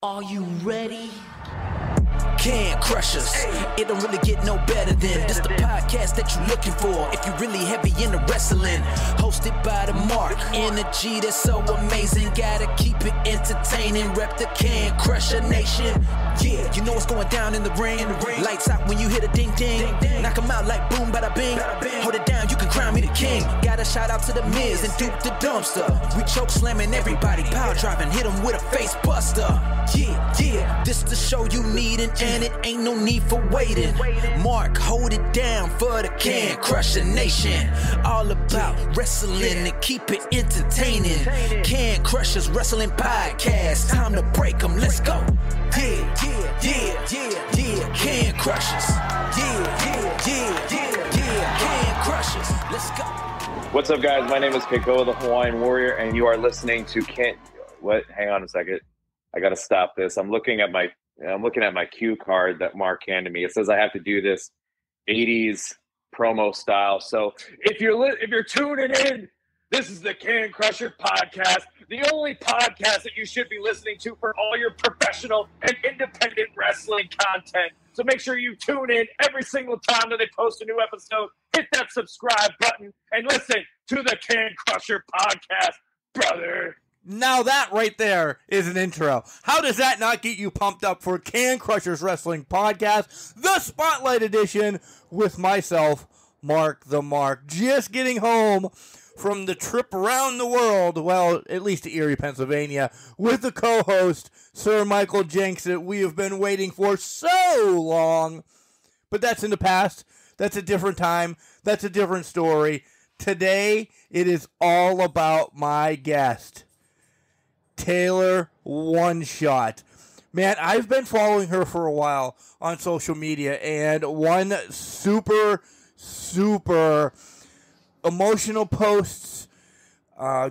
Are you ready? Can Crush Us. It don't really get no better than this the podcast that you're looking for if you're really heavy into wrestling. Hosted by the Mark. Energy that's so amazing. Gotta keep it entertaining. Rep the Can Crusher Nation. Yeah, you know what's going down in the ring. Lights out when you hit a ding ding. Knock 'em out like boom bada bing. Hold it down, you can crown me the king. Gotta shout out to the Miz and Duke the Dumpster. We choke slamming everybody. Power driving, hit 'em with a face buster. Yeah, this the show you need and it ain't no need for waiting. Mark, hold it down for the Can Crusher Nation. All about wrestling and keep it entertaining. Can Crushers Wrestling Podcast. Time to break 'em, let's go. Yeah, Can Crushers. Yeah, Can Crushers. Let's go. What's up, guys? My name is Keiko, the Hawaiian Warrior, and you are listening to What? Hang on a second. I got to stop this. I'm looking at my cue card that Mark handed me. It says I have to do this 80s promo style. So if you're tuning in, this is the Can Crusher Podcast, the only podcast that you should be listening to for all your professional and independent wrestling content. So make sure you tune in every single time that they post a new episode. Hit that subscribe button and listen to the Can Crusher Podcast, brother. Now that right there is an intro. How does that not get you pumped up for Can Crushers Wrestling Podcast, the Spotlight Edition, with myself, Mark the Mark, just getting home from the trip around the world, well, at least to Erie, Pennsylvania, with the co-host, Sir Michael Jenks, that we have been waiting for so long. But that's in the past. That's a different time. That's a different story. Today, it is all about my guest, Taylor OneShot. Man, I've been following her for a while on social media, and one super emotional posts,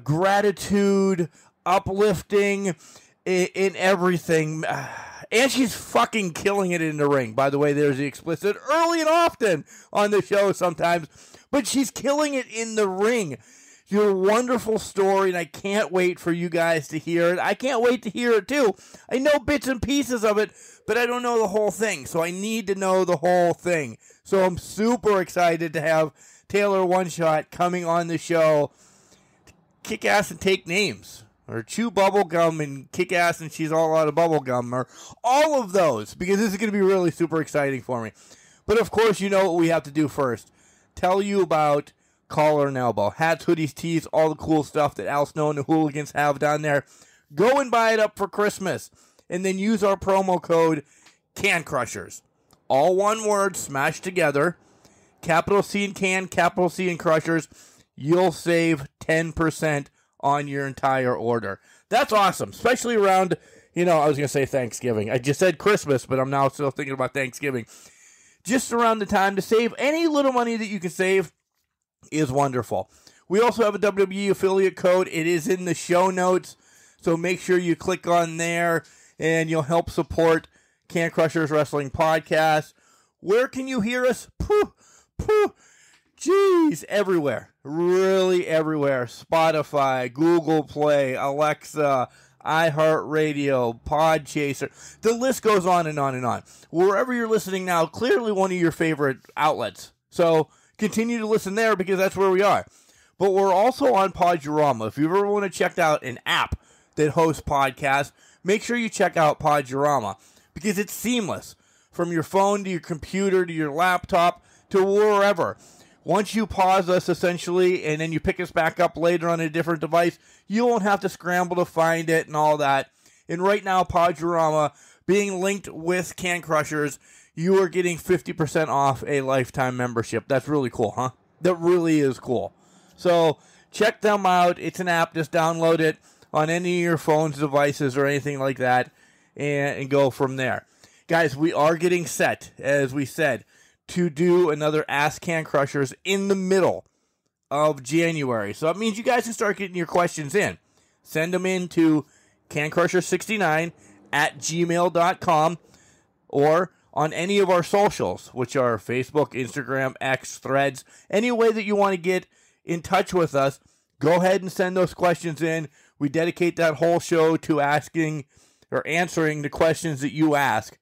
gratitude, uplifting in everything. And she's fucking killing it in the ring. By the way, there's the explicit early and often on the show sometimes, but she's killing it in the ring. Your wonderful story, and I can't wait for you guys to hear it. I can't wait to hear it, too. I know bits and pieces of it, but I don't know the whole thing, so I need to know the whole thing. So I'm super excited to have Taylor OneShot coming on the show to kick ass and take names, or chew bubble gum and kick ass and she's all out of bubble gum, or all of those, because this is going to be really super exciting for me. But, of course, you know what we have to do first. Tell you about Collar and Elbow. Hats, hoodies, tees, all the cool stuff that Al Snow and the Hooligans have down there. Go and buy it up for Christmas. And then use our promo code CANCRUSHERS. All one word, smashed together. Capital C in Can, capital C in Crushers. You'll save 10% on your entire order. That's awesome. Especially around, I was going to say Thanksgiving. I just said Christmas, but I'm now still thinking about Thanksgiving. Just around the time to save any little money that you can save is wonderful. We also have a WWE affiliate code. It is in the show notes, so make sure you click on there and you'll help support Can Crushers Wrestling Podcast. Where can you hear us? Jeez, everywhere. Really everywhere. Spotify, Google Play, Alexa, iHeartRadio, Podchaser. The list goes on and on and on. Wherever you're listening now, clearly one of your favorite outlets. So continue to listen there because that's where we are. But we're also on Podurama. If you ever want to check out an app that hosts podcasts, make sure you check out Podurama because it's seamless. From your phone to your computer to your laptop to wherever. Once you pause us, essentially, and then you pick us back up later on a different device, you won't have to scramble to find it and all that. And right now, Podurama, being linked with Can Crushers, you are getting 50% off a lifetime membership. That's really cool, huh? That really is cool. So check them out. It's an app. Just download it on any of your phone's devices or anything like that and go from there. Guys, we are getting set, as we said, to do another Ask Can Crushers in the middle of January. So that means you guys can start getting your questions in. Send them in to cancrusher69@gmail.com or on any of our socials, which are Facebook, Instagram, X, Threads, any way that you want to get in touch with us, go ahead and send those questions in. We dedicate that whole show to asking or answering the questions that you ask.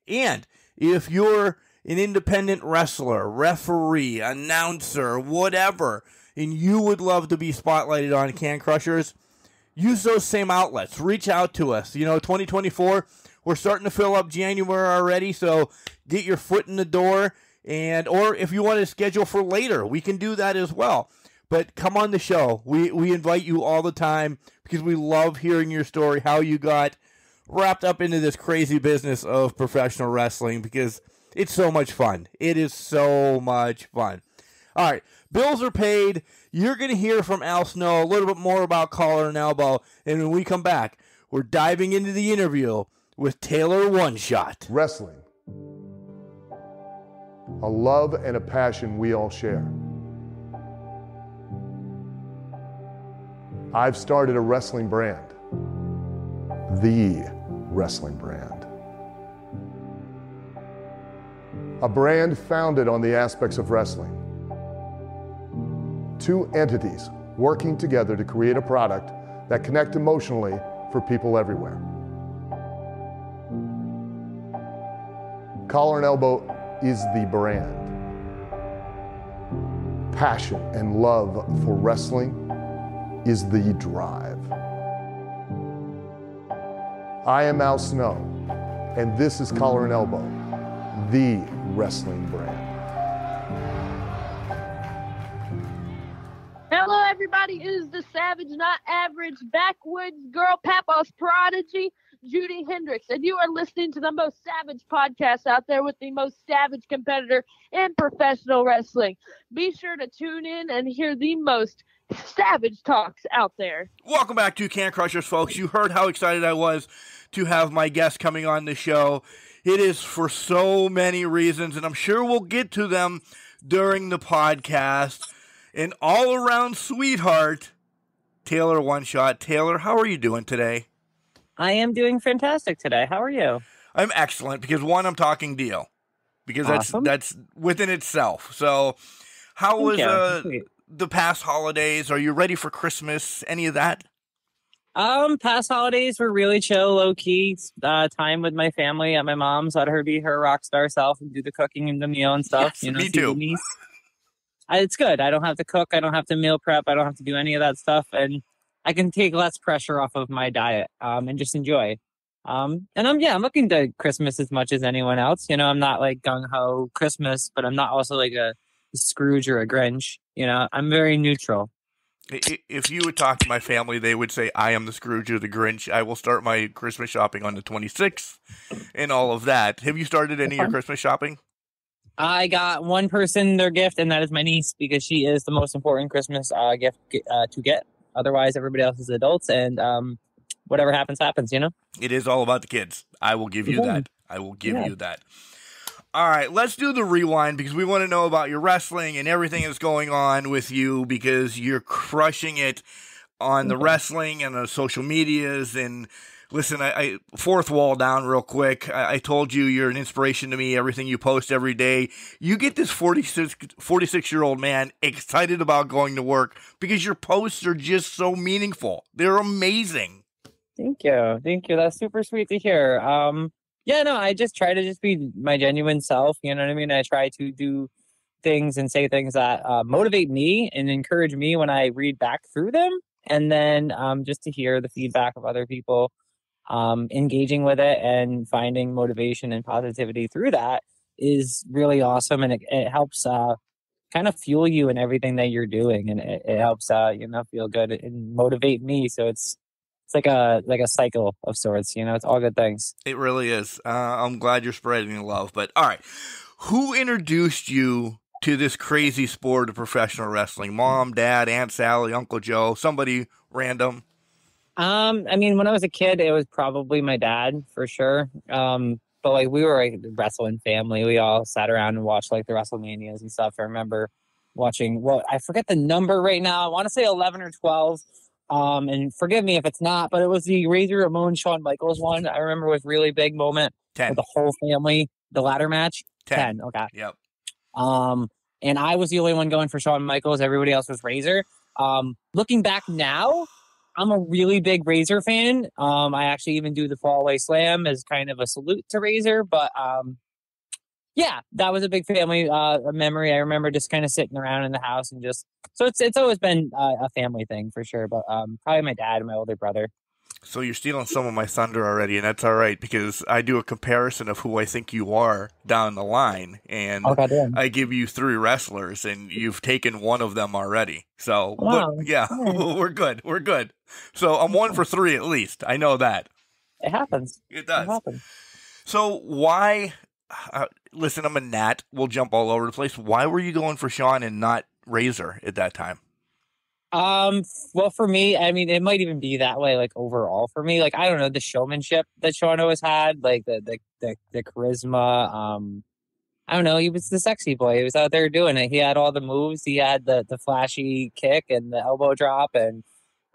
And if you're an independent wrestler, referee, announcer, whatever, and you would love to be spotlighted on Can Crushers, use those same outlets. Reach out to us. 2024, we're starting to fill up January already, so get your foot in the door. Or if you want to schedule for later, we can do that as well. But come on the show. We invite you all the time because we love hearing your story, how you got wrapped up into this crazy business of professional wrestling, because it's so much fun. It is so much fun. All right, bills are paid. You're going to hear from Al Snow a little bit more about Collar and Elbow. And when we come back, we're diving into the interview with Taylor OneShot. Wrestling. A love and a passion we all share. I've started a wrestling brand. The wrestling brand. A brand founded on the aspects of wrestling. Two entities working together to create a product that connect emotionally for people everywhere. Collar and Elbow is the brand. Passion and love for wrestling is the drive. I am Al Snow, and this is Collar and Elbow, the wrestling brand. Hello, everybody. It is the Savage, Not Average, Backwoods Girl, Papa's Prodigy, Judy Hendricks, and you are listening to the most savage podcast out there with the most savage competitor in professional wrestling. Be sure to tune in and hear the most savage talks out there. Welcome back to Can Crushers, folks. You heard how excited I was to have my guest coming on the show. It is for so many reasons, and I'm sure we'll get to them during the podcast. An all-around sweetheart, Taylor OneShot. Taylor, how are you doing today? I am doing fantastic today. How are you? I'm excellent because, one, I'm talking deal. Because awesome. that's within itself. So how was the past holidays? Are you ready for Christmas? Any of that? Past holidays were really chill, low-key. Time with my family at my mom's. Let her be her rock star self and do the cooking and the meal and stuff. Yes, me too. It's good. I don't have to cook. I don't have to meal prep. I don't have to do any of that stuff. And I can take less pressure off of my diet and just enjoy. And I'm looking to Christmas as much as anyone else. I'm not like gung-ho Christmas, but I'm not also like a Scrooge or a Grinch. I'm very neutral. If you would talk to my family, they would say, I am the Scrooge or the Grinch. I will start my Christmas shopping on the 26th and all of that. Have you started any of your Christmas shopping? I got one person their gift, and that is my niece, because she is the most important Christmas gift to get. Otherwise, everybody else is adults, and whatever happens, happens, It is all about the kids. I will give you that. I will give you that. All right, let's do the rewind, because we want to know about your wrestling and everything that's going on with you, because you're crushing it on the wrestling and the social medias. And listen, I fourth wall down real quick. I told you you're an inspiration to me, everything you post every day. You get this 46-year-old man excited about going to work because your posts are just so meaningful. They're amazing. Thank you. That's super sweet to hear. I just try to just be my genuine self. You know what I mean? I try to do things and say things that motivate me and encourage me when I read back through them. And then just to hear the feedback of other people, engaging with it and finding motivation and positivity through that is really awesome. And it helps kind of fuel you in everything that you're doing. And it helps, feel good and motivate me. So it's like a cycle of sorts, it's all good things. It really is. I'm glad you're spreading the love. But all right, who introduced you to this crazy sport of professional wrestling? Mom, Dad, Aunt Sally, Uncle Joe, somebody random? When I was a kid, it was probably my dad for sure. But like we were a wrestling family. We all sat around and watched like the WrestleManias and stuff. I remember watching, I forget the number right now. I want to say 11 or 12. And forgive me if it's not, but it was the Razor Ramon Shawn Michaels one. I remember was really big moment. 10. With the whole family, the ladder match. 10. Okay. Yep. And I was the only one going for Shawn Michaels. Everybody else was Razor. Looking back now, I'm a really big Razor fan. I actually even do the fallaway slam as kind of a salute to Razor. But yeah, that was a big family memory. I remember just kind of sitting around in the house and just so it's always been a family thing for sure. But probably my dad and my older brother. So you're stealing some of my thunder already, and that's all right because I do a comparison of who I think you are down the line, and I give you 3 wrestlers, and you've taken one of them already. So, wow. but, yeah, we're good. We're good. So I'm 1 for 3 at least. I know that. It happens. It does. It happens. So why? Listen, I'm a gnat. We'll jump all over the place. Why were you going for Sean and not Razor at that time? Well, for me, I mean, it might even be that way, like overall for me, like, I don't know, the showmanship that Sean always had, like the charisma. I don't know. He was the sexy boy. He was out there doing it. He had all the moves. He had the flashy kick and the elbow drop. And,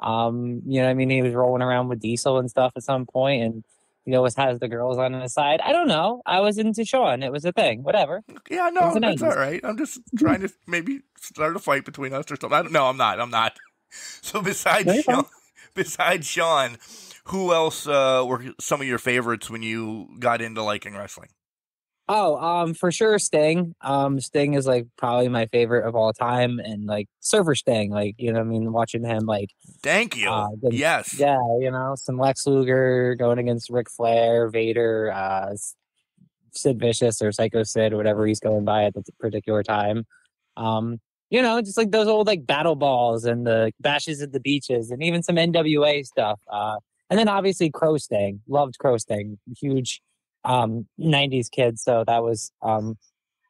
you know what I mean? He was rolling around with Diesel and stuff at some point, and he always has the girls on his side. I don't know. I was into Sean. It was a thing. Whatever. Yeah, no, that's all right. I'm just trying to maybe start a fight between us or something. No, I'm not. So besides Sean, who else were some of your favorites when you got into liking wrestling? Oh, for sure, Sting. Sting is like probably my favorite of all time, and like Surfer Sting, like, you know what I mean, watching him, like, thank you. Yes. Yeah, you know, some Lex Luger going against Ric Flair, Vader, Sid Vicious or Psycho Sid, or whatever he's going by at the particular time. You know, just like those old like battle balls and the bashes at the beaches, and even some NWA stuff. And then obviously Crow Sting. Loved Crow Sting. Huge 90s kid, so that was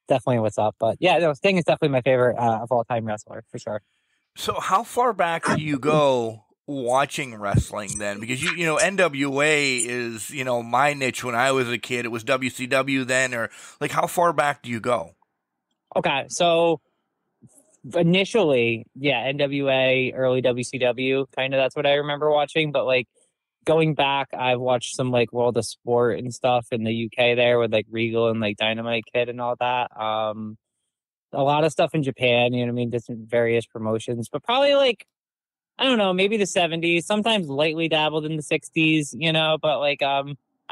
definitely what's up. But yeah, no, Sting is definitely my favorite of all time wrestler for sure. So how far back do you go watching wrestling then? Because you know NWA is, you know, my niche when I was a kid. It was WCW then, or like how far back do you go? Okay, so initially, yeah, NWA, early WCW, kind of that's what I remember watching. But like going back, I've watched some like World of Sport and stuff in the UK there with like Regal and like Dynamite Kid and all that. A lot of stuff in Japan, you know what I mean, different various promotions, but probably like, I don't know, maybe the 70s, sometimes lightly dabbled in the 60s, you know, but like, I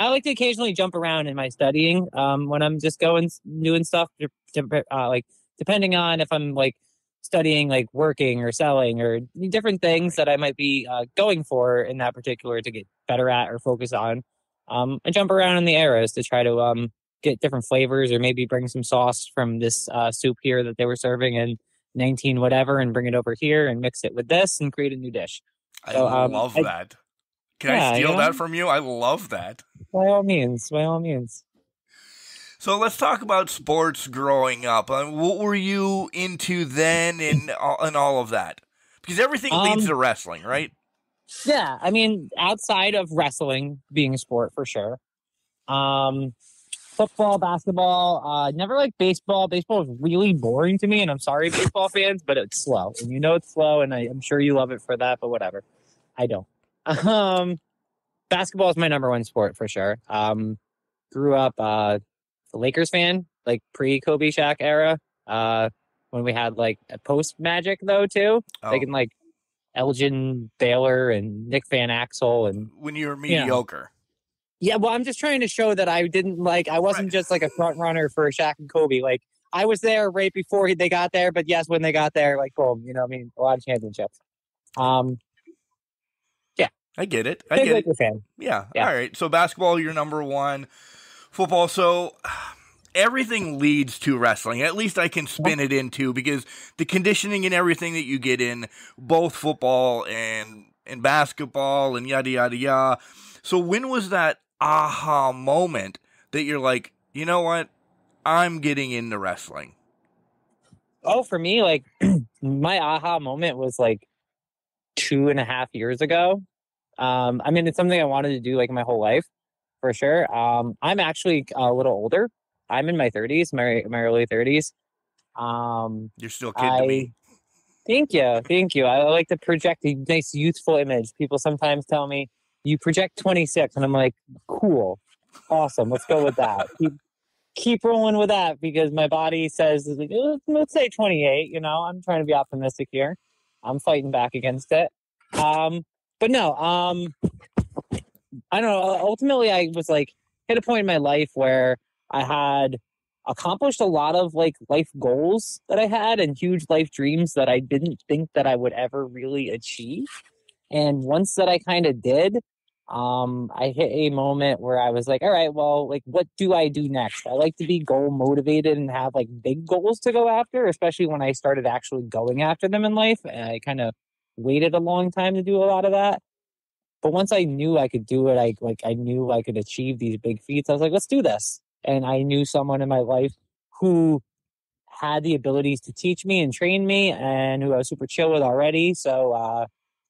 like to occasionally jump around in my studying, when I'm just doing stuff like depending on if I'm like studying, like working or selling or different things that I might be going for in that particular to get better at or focus on. I jump around in the eras to try to get different flavors or maybe bring some sauce from this soup here that they were serving in 19 whatever and bring it over here and mix it with this and create a new dish. So, I love that. Can I steal that from you? I love that. By all means. By all means. So let's talk about sports growing up. What were you into then and all of that? Because everything leads to wrestling, right? Yeah, I mean, outside of wrestling being a sport for sure. Football, basketball, never liked baseball. Baseball is really boring to me, and I'm sorry, baseball fans, but it's slow. And you know it's slow, and I'm sure you love it for that, but whatever. I don't. Basketball is my number one sport for sure. Grew up a Lakers fan, like pre-Kobe Shaq era, when we had like a post-Magic though too. Like in like Elgin Baylor and Nick Van Axel, and when you were mediocre. Yeah, well, I'm just trying to show that I wasn't just like a front runner for Shaq and Kobe. Like I was there right before they got there, but yes, when they got there, like boom, you know what I mean, a lot of championships. Yeah, I get it. Fan. Yeah. All right. So basketball, you're number one. Football. So everything leads to wrestling. At least I can spin it into, because the conditioning and everything that you get in both football and basketball and yada, yada, yada. So when was that aha moment that you're like, you know what? I'm getting into wrestling. Oh, for me, like my aha moment was like 2.5 years ago. I mean, it's something I wanted to do like my whole life for sure. I'm actually a little older. I'm in my 30s, my early 30s. You're still a kid to me. Thank you. I like to project a nice youthful image. People sometimes tell me, you project 26, and I'm like, cool, awesome, let's go with that. Keep rolling with that, because my body says, let's say 28. You know, I'm trying to be optimistic here. I'm fighting back against it. But no, I don't know. Ultimately, I was like hit a point in my life where I had accomplished a lot of like life goals that I had and huge life dreams that I didn't think that I would ever really achieve. And once that I kind of did, I hit a moment where I was like, all right, well, like, what do I do next? I like to be goal motivated and have like big goals to go after, especially when I started actually going after them in life. And I kind of waited a long time to do a lot of that. But once I knew I could do it, I knew I could achieve these big feats. I was like, let's do this. And I knew someone in my life who had the abilities to teach me and train me and who I was super chill with already. So,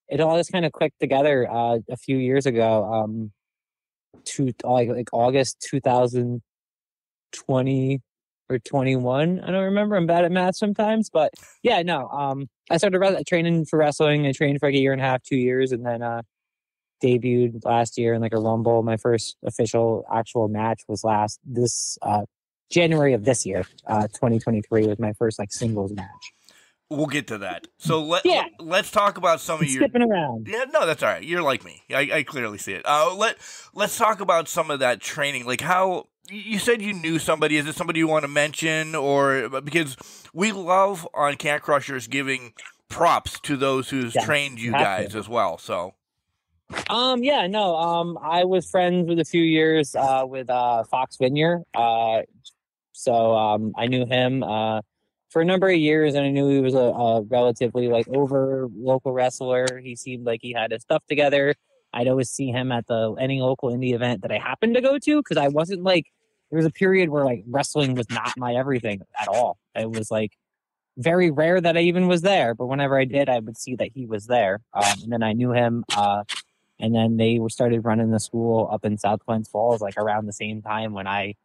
it all just kind of clicked together a few years ago, to like August 2020 or 21. I don't remember. I'm bad at math sometimes, but yeah, no. I started training for wrestling. I trained for like a year and a half, 2 years, and then debuted last year in like a Rumble. My first official actual match was this January of this year, 2023 was my first like singles match. We'll get to that. So let's talk about some of your skipping around. Yeah, no, that's all right. You're like me. I clearly see it. Let's talk about some of that training. Like how you said you knew somebody. Is it somebody you want to mention, or because we love on Can't Crushers giving props to those who's trained you guys as well. So. I was friends with a few years with Fox Vineyard. So I knew him for a number of years, and I knew he was a relatively like over local wrestler. He seemed like he had his stuff together. I'd always see him at any local indie event that I happened to go to, because I wasn't like, there was a period where like wrestling was not my everything at all. It was like very rare that I even was there, but whenever I did, I would see that he was there. And then I knew him. And then they started running the school up in South Glens Falls, like around the same time when I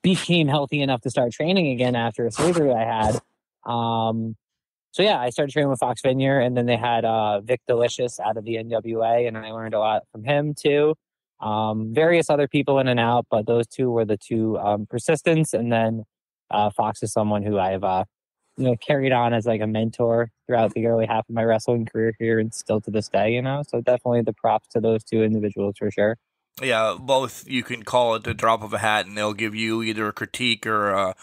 became healthy enough to start training again after a surgery I had. So yeah, I started training with Fox Vineyard, and then they had Vic Delicious out of the NWA, and I learned a lot from him too. Various other people in and out, but those two were the two persistents. And then Fox is someone who I've carried on as like a mentor throughout the early half of my wrestling career here, and still to this day, so definitely the props to those two individuals for sure. Yeah, both you can call it the drop of a hat, and they'll give you either a critique or,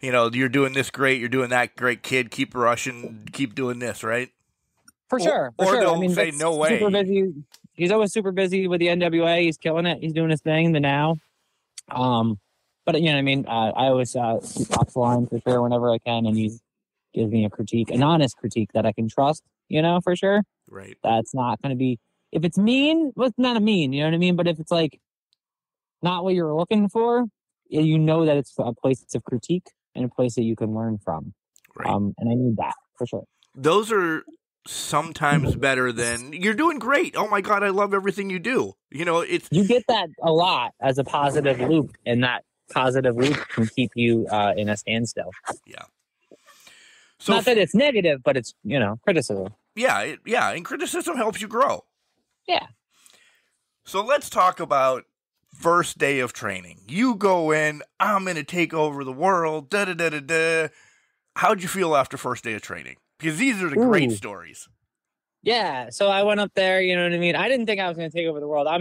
you're doing this great, you're doing that great, kid. Keep rushing, keep doing this, right? For sure. Or they'll say, no way. Super busy. He's always super busy with the NWA. He's killing it. He's doing his thing. The now. But I always keep Fox the line for sure whenever I can, and he's gives me a critique, an honest critique that I can trust, for sure. Right. That's not going to be, if it's mean, well, it's not a mean, you know what I mean? But if it's like not what you're looking for, that it's a place of critique and a place that you can learn from. Right. And I need that for sure. Those are sometimes better than you're doing great. Oh my God, I love everything you do. You get that a lot as a positive loop, and that positive loop can keep you in a standstill. Yeah. So not that it's negative, but it's, criticism. Yeah, and criticism helps you grow. Yeah. So let's talk about first day of training. You go in, I'm going to take over the world, da-da-da-da-da. How'd you feel after first day of training? Because these are the great stories. Yeah, so I went up there, you know what I mean? I didn't think I was going to take over the world. I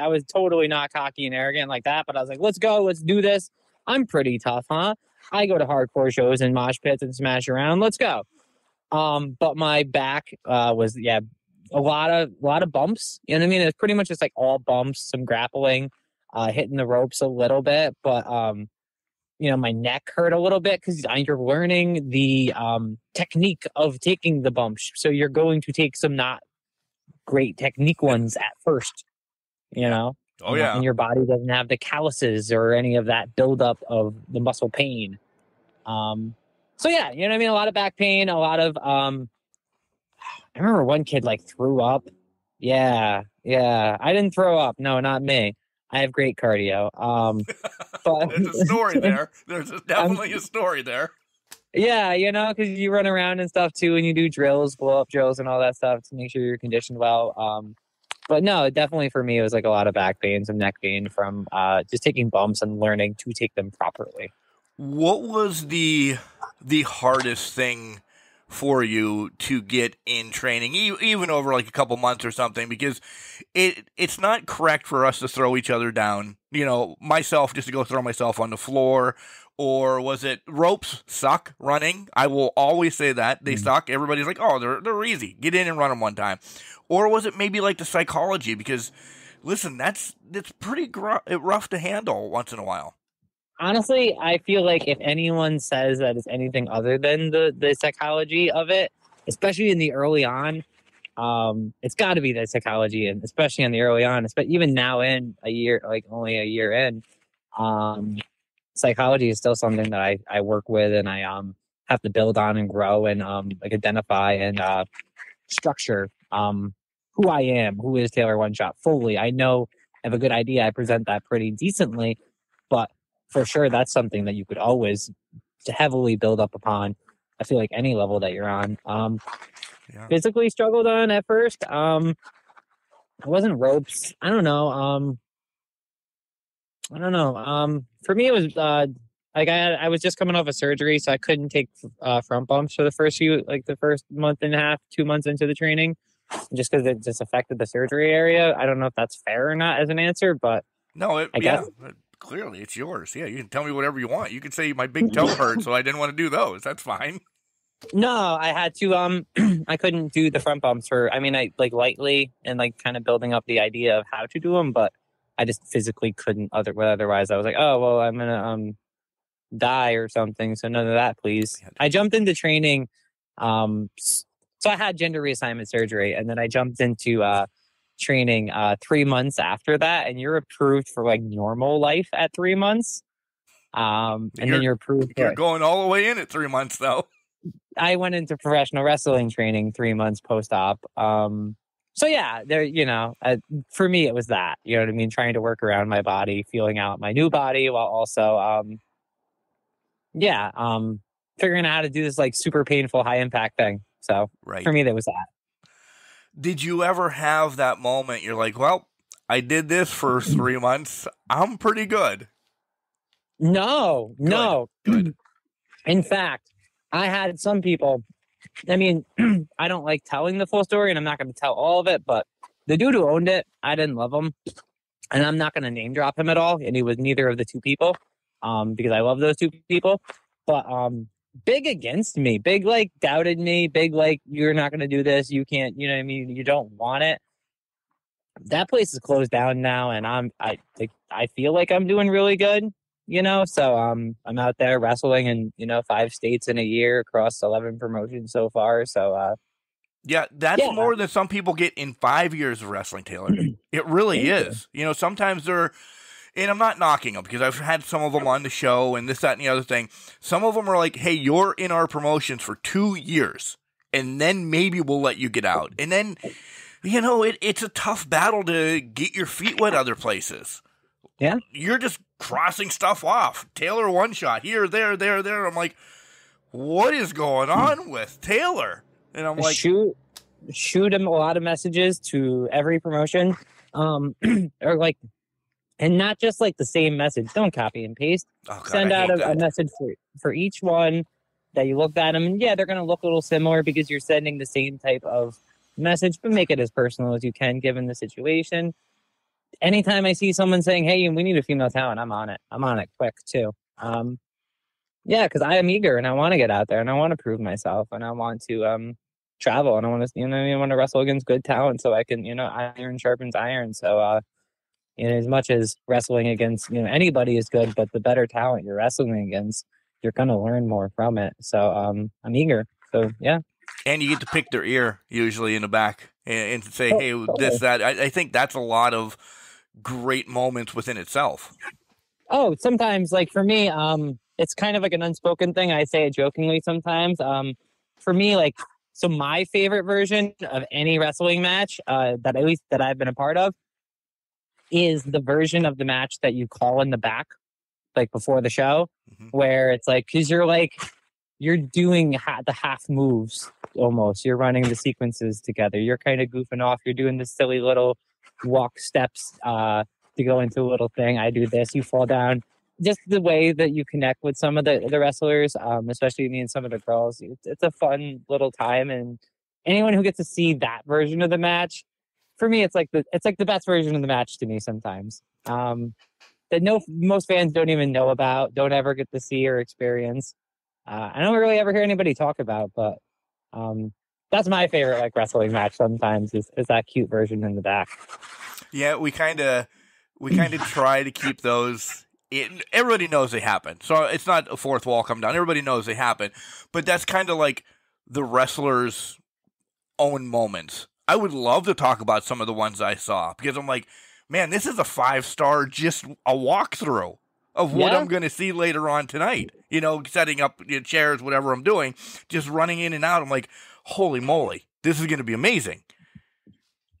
was totally not cocky and arrogant like that, but I was like, let's go, let's do this. I'm pretty tough, huh? I go to hardcore shows and mosh pits and smash around. Let's go. But my back was a lot of bumps. You know what I mean? It's pretty much just like all bumps, some grappling, hitting the ropes a little bit. But my neck hurt a little bit because you're learning the technique of taking the bumps. So you're going to take some not great technique ones at first. Oh, yeah. And your body doesn't have the calluses or any of that buildup of the muscle pain. So yeah, you know what I mean? A lot of back pain, a lot of, I remember one kid threw up. Yeah. I didn't throw up. No, not me. I have great cardio. But there's a story there. There's definitely a story there. Yeah, because you run around and stuff too, and you do drills, blow up drills and all that stuff to make sure you're conditioned well. But no, definitely for me, it was like a lot of back pain, some neck pain from just taking bumps and learning to take them properly. What was the hardest thing for you to get in training, even over like a couple months or something, because it's not correct for us to throw each other down. You know, myself just to go throw myself on the floor, or was it ropes suck running? I will always say that they suck. Everybody's like, oh, they're easy. Get in and run them one time. Or was it maybe like the psychology? Because listen, that's pretty rough to handle once in a while. Honestly, I feel like if anyone says that it's anything other than the psychology of it, especially in the early on, it's got to be the psychology, and especially in the early on, but even now in a year, like only a year in, psychology is still something that I work with, and I have to build on and grow and like identify and structure who I am, who is Taylor OneShot fully. I know I have a good idea. I present that pretty decently, but for sure, that's something that you could always heavily build up upon. I feel like any level that you're on. Physically struggled on at first. It wasn't ropes. I don't know. For me, it was like I was just coming off a surgery, so I couldn't take front bumps for the first month and a half, 2 months into the training, just because it just affected the surgery area. I don't know if that's fair or not as an answer, but no, I guess. Clearly, it's yours. Yeah, you can tell me whatever you want. You can say my big toe hurt, so I didn't want to do those. That's fine. No, I had to. I couldn't do the front bumps I like lightly and like kind of building up the idea of how to do them, but I just physically couldn't. Otherwise, I was like, oh well, I'm gonna die or something. So none of that, please. I jumped into training. So I had gender reassignment surgery, and then I jumped into training 3 months after that, and you're approved for like normal life at 3 months. And then you're approved. You're going all the way in at 3 months, though. I went into professional wrestling training 3 months post-op. So yeah, for me it was that. You know what I mean? Trying to work around my body, feeling out my new body, while also, figuring out how to do this like super painful, high impact thing. So for me, that was that. Did you ever have that moment? You're like, well, I did this for 3 months. I'm pretty good. No. Good. In fact, I had some people, I mean, I don't like telling the full story, and I'm not going to tell all of it, but the dude who owned it, I didn't love him, and I'm not going to name drop him at all, and he was neither of the two people, because I love those two people, but big against me, big like doubted me, big like you're not going to do this, you can't, you know what I mean, you don't want it. That place is closed down now, and I feel like I'm doing really good, so I'm out there wrestling in 5 states in a year across 11 promotions so far. So that's more than some people get in 5 years of wrestling, Taylor. It really is. Sometimes they're, and I'm not knocking them because I've had some of them on the show and this, that, and the other thing. Some of them are like, hey, you're in our promotions for 2 years, and then maybe we'll let you get out. And then, it's a tough battle to get your feet wet other places. Yeah. You're just crossing stuff off. Taylor OneShot here, there. I'm like, what is going on with Taylor? And I'm like, shoot him a lot of messages to every promotion. Or like, and not just like the same message. Don't copy and paste. Oh, God, Send out a message for each one that you looked at them. And yeah, they're going to look a little similar because you're sending the same type of message, but make it as personal as you can given the situation. Anytime I see someone saying, hey, we need a female talent, I'm on it. I'm on it quick too. Because I am eager and I want to get out there and I want to prove myself and I want to travel and I want to, I want to wrestle against good talent so I can, iron sharpens iron. So, as much as wrestling against, anybody is good, but the better talent you're wrestling against, you're going to learn more from it. So I'm eager. So, yeah. And you get to pick their ear usually in the back and say, hey, this, that. I think that's a lot of great moments within itself. Oh, sometimes, like for me, it's kind of like an unspoken thing. I say it jokingly sometimes. For me, like, so my favorite version of any wrestling match that I've been a part of is the version of the match that you call in the back, like before the show, where it's like, because you're doing the half moves almost. You're running the sequences together. You're kind of goofing off. You're doing the silly little walk steps to go into a little thing. I do this. You fall down. just the way that you connect with some of the wrestlers, especially me and some of the girls, it's a fun little time. And anyone who gets to see that version of the match, for me, it's like the best version of the match to me sometimes. That most fans don't even know about, don't ever get to see or experience. I don't really ever hear anybody talk about, but that's my favorite like wrestling match sometimes is that cute version in the back. Yeah, we kind of try to keep those. Everybody knows they happen, so it's not a fourth wall come down. Everybody knows they happen, but that's kind of like the wrestlers' own moments. I would love to talk about some of the ones I saw because I'm like, man, this is a 5-star, just a walkthrough of what I'm going to see later on tonight. You know, setting up chairs, whatever I'm doing, just running in and out. I'm like, holy moly, this is going to be amazing.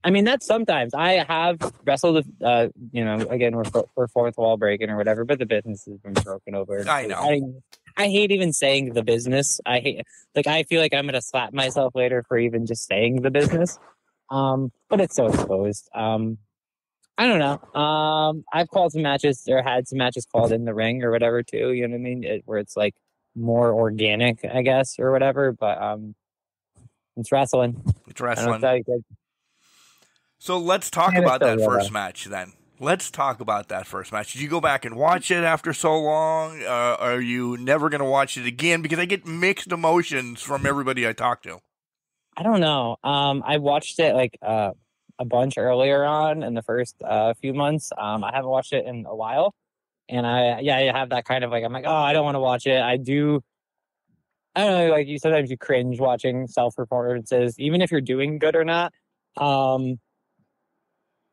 I mean, that's sometimes. I have wrestled, again, we're fourth wall breaking or whatever, but the business has been broken over. I know. I hate even saying the business. I feel like I'm going to slap myself later for even just saying the business. But it's so exposed. I don't know. I've called some matches or had some matches called in the ring or whatever too. You know what I mean? Where it's like more organic, I guess, or whatever. But it's wrestling. It's wrestling. So let's talk about that first match then. Let's talk about that first match. Did you go back and watch it after so long? Are you never going to watch it again? Because I get mixed emotions from everybody I talk to. I don't know. I watched it like a bunch earlier on in the first few months. I haven't watched it in a while. And I have that kind of like, I'm like, oh, I don't want to watch it. I don't know, like sometimes you cringe watching self-performances, even if you're doing good or not.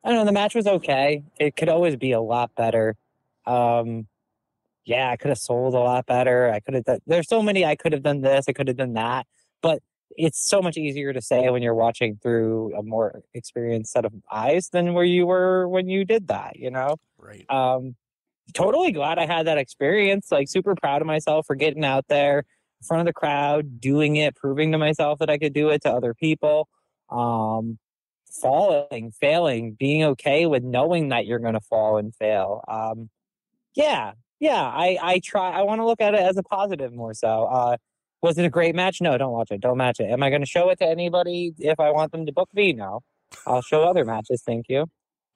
I don't know, the match was okay. It could always be a lot better. I could have sold a lot better. I could have done, there's so many, I could have done this, I could have done that. But it's so much easier to say when you're watching through a more experienced set of eyes than where you were when you did that, you know? Right. Totally glad I had that experience. Like super proud of myself for getting out there in front of the crowd, doing it, proving to myself that I could do it to other people. Falling, failing, being okay with knowing that you're going to fall and fail. I try. I want to look at it as a positive more so. Was it a great match? No, don't watch it. Don't match it. Am I going to show it to anybody if I want them to book me? No. I'll show other matches. Thank you.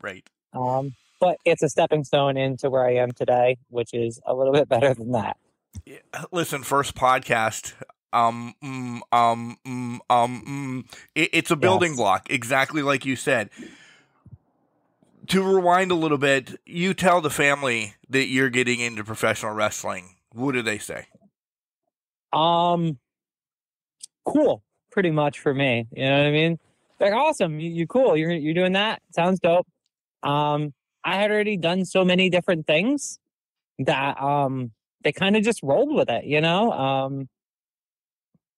Right. But it's a stepping stone into where I am today, which is a little bit better than that. Yeah, listen, first podcast. It's a building block, exactly like you said. To rewind a little bit, you tell the family that you're getting into professional wrestling. What do they say? Cool, pretty much for me. You know what I mean? Like, awesome, you cool. You're doing that. Sounds dope. I had already done so many different things that they kind of just rolled with it. You know.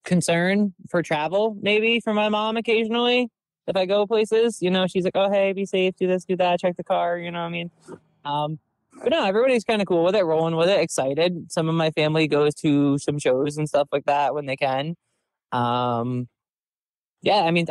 Concern for travel, maybe for my mom occasionally. If I go places, you know, she's like, oh, hey, be safe, do this, do that, check the car, you know what I mean? But no, everybody's kind of cool with it, rolling with it, excited. Some of my family goes to some shows and stuff like that when they can. I mean,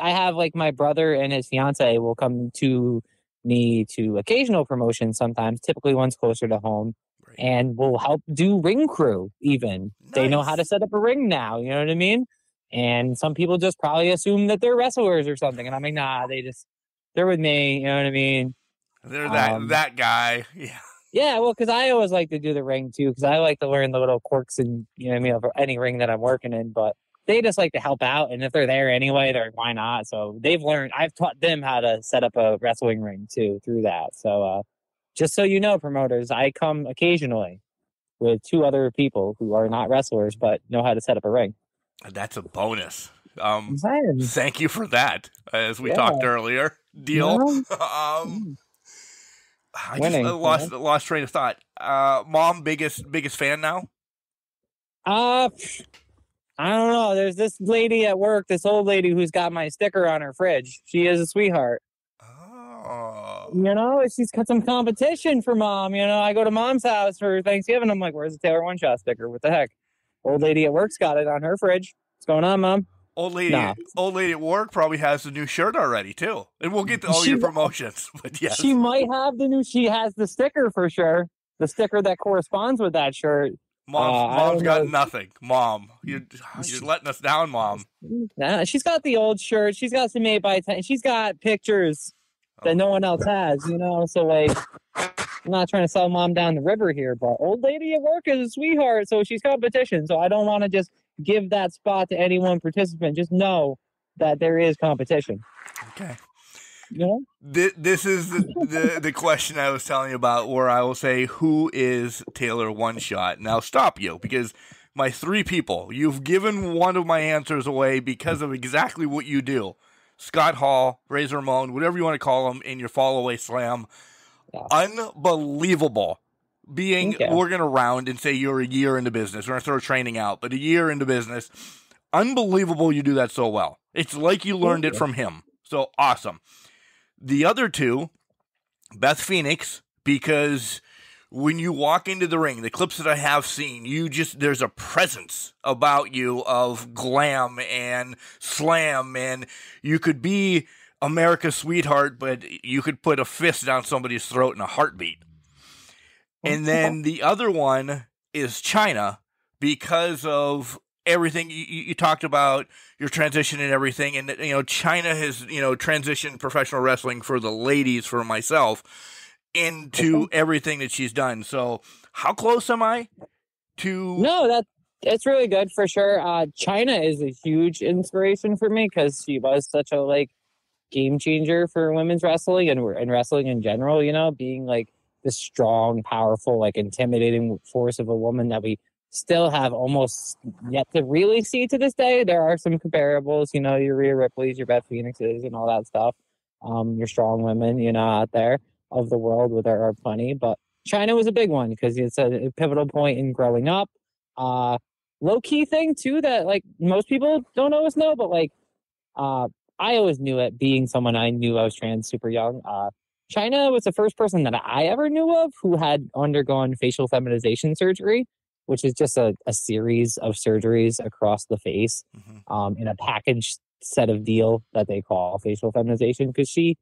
I have like my brother and his fiance will come to me to occasional promotions sometimes, typically ones closer to home. And will help do ring crew even. Nice. They know how to set up a ring now, you know what I mean? And some people just probably assume that they're wrestlers or something. And I'm like, nah, they're with me, you know what I mean? They're that guy. Yeah. Yeah, well, because I always like to do the ring too, because I like to learn the little quirks and, you know what I mean, of any ring that I'm working in. But they just like to help out. And if they're there anyway, they're like, why not? So I've taught them how to set up a wrestling ring too through that. So, just so you know, promoters, I come occasionally with 2 other people who are not wrestlers but know how to set up a ring. That's a bonus. Thank you for that, as we talked earlier. Deal. I just lost train of thought. Mom, biggest fan now? I don't know. There's this lady at work, this old lady who's got my sticker on her fridge. She is a sweetheart. You know, she's got some competition for mom. You know, I go to mom's house for Thanksgiving. I'm like, where's the Taylor OneShot sticker? What the heck? Old lady at work's got it on her fridge. What's going on, mom? Old lady at work probably has the new shirt already too. And we'll get to all your promotions. But yes. She might have she has the sticker for sure. the sticker that corresponds with that shirt. Mom's got nothing. Mom, you're letting us down, Mom. Nah, she's got the old shirt. She's got some 8x10. She's got pictures that no one else has, you know? So, like, I'm not trying to sell Mom down the river here, but old lady at work is a sweetheart, so she's competition. So I don't want to just give that spot to any one participant. Just know that there is competition. Okay. You know? This is the question I was telling you about, where I will say, who is Taylor OneShot? And I'll stop you, because my 3 people, you've given one of my answers away because of exactly what you do. Scott Hall, Razor Ramon, whatever you want to call him, in your fall away slam. Yeah. Unbelievable. We're going to round and say you're a year into business. We're going to throw training out, but a year into business. Unbelievable you do that so well. It's like you learned it from him. So awesome. The other 2, Beth Phoenix, because when you walk into the ring, the clips that I have seen, there's a presence about you of glam and slam, and you could be America's sweetheart, but you could put a fist down somebody's throat in a heartbeat. And then the other one is Chyna, because of everything you talked about, your transition and everything. And, you know, Chyna has, you know, transitioned professional wrestling for the ladies, for myself, into everything that she's done. So how close am I to... No, it's really good for sure. Chyna is a huge inspiration for me, because she was such a, like, game changer for women's wrestling and wrestling in general, you know, being like this strong, powerful, like intimidating force of a woman that we still have almost yet to really see to this day. There are some comparables, you know, your Rhea Ripley's, your Beth Phoenix's, and all that stuff. Your strong women, you know, out there of the world, where there are plenty. But Chyna was a big one, because it's a pivotal point in growing up. Low key thing too that like most people don't always know, but like I always knew it, being someone I knew I was trans super young. Chyna was the first person that I ever knew of who had undergone facial feminization surgery, which is just a series of surgeries across the face, in a package set of deal that they call facial feminization, because she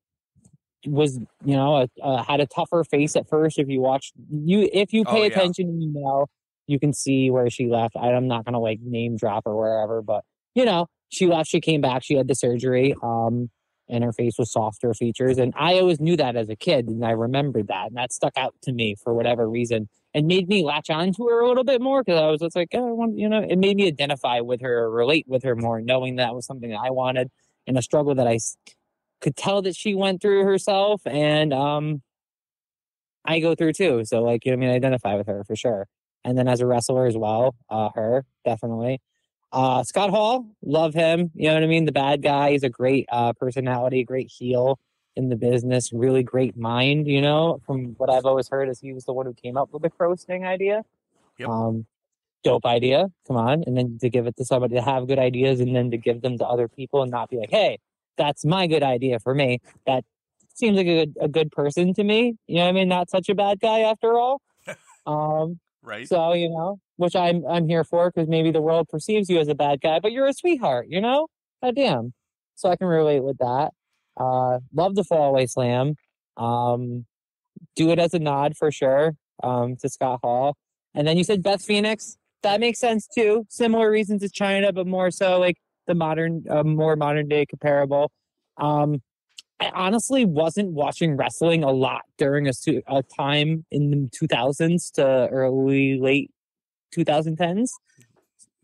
was, you know, had a tougher face at first. If you pay attention, you know, you can see where she left. I'm not going to like name drop or wherever, but you know, she left, she came back, she had the surgery, and her face was softer features. And I always knew that as a kid, and I remembered that, and that stuck out to me for whatever reason, and made me latch on to her a little bit more, because I was just like, oh, I want, you know, it made me identify with her, or relate with her more, knowing that was something that I wanted, and a struggle that I could tell that she went through herself, and I go through too. So like, you know what I mean, I identify with her for sure. And then as a wrestler as well, her, definitely. Scott Hall, love him. You know what I mean? The bad guy. He's a great personality, great heel in the business, really great mind, you know, from what I've always heard is he was the one who came up with the crow sting idea. Yep. Dope idea. Come on. And then to give it to somebody to have good ideas, and then to give them to other people and not be like, hey, that's my good idea for me. That seems like a good person to me. You know what I mean? Not such a bad guy after all. Right. So, you know, which I'm here for, because maybe the world perceives you as a bad guy, but you're a sweetheart, you know? God damn. So I can relate with that. Love the fallaway slam. Do it as a nod for sure, to Scott Hall. And then you said Beth Phoenix. That makes sense too. Similar reasons as Chyna, but more so like the more modern day comparable. I honestly wasn't watching wrestling a lot during a time in the 2000s to late 2010s.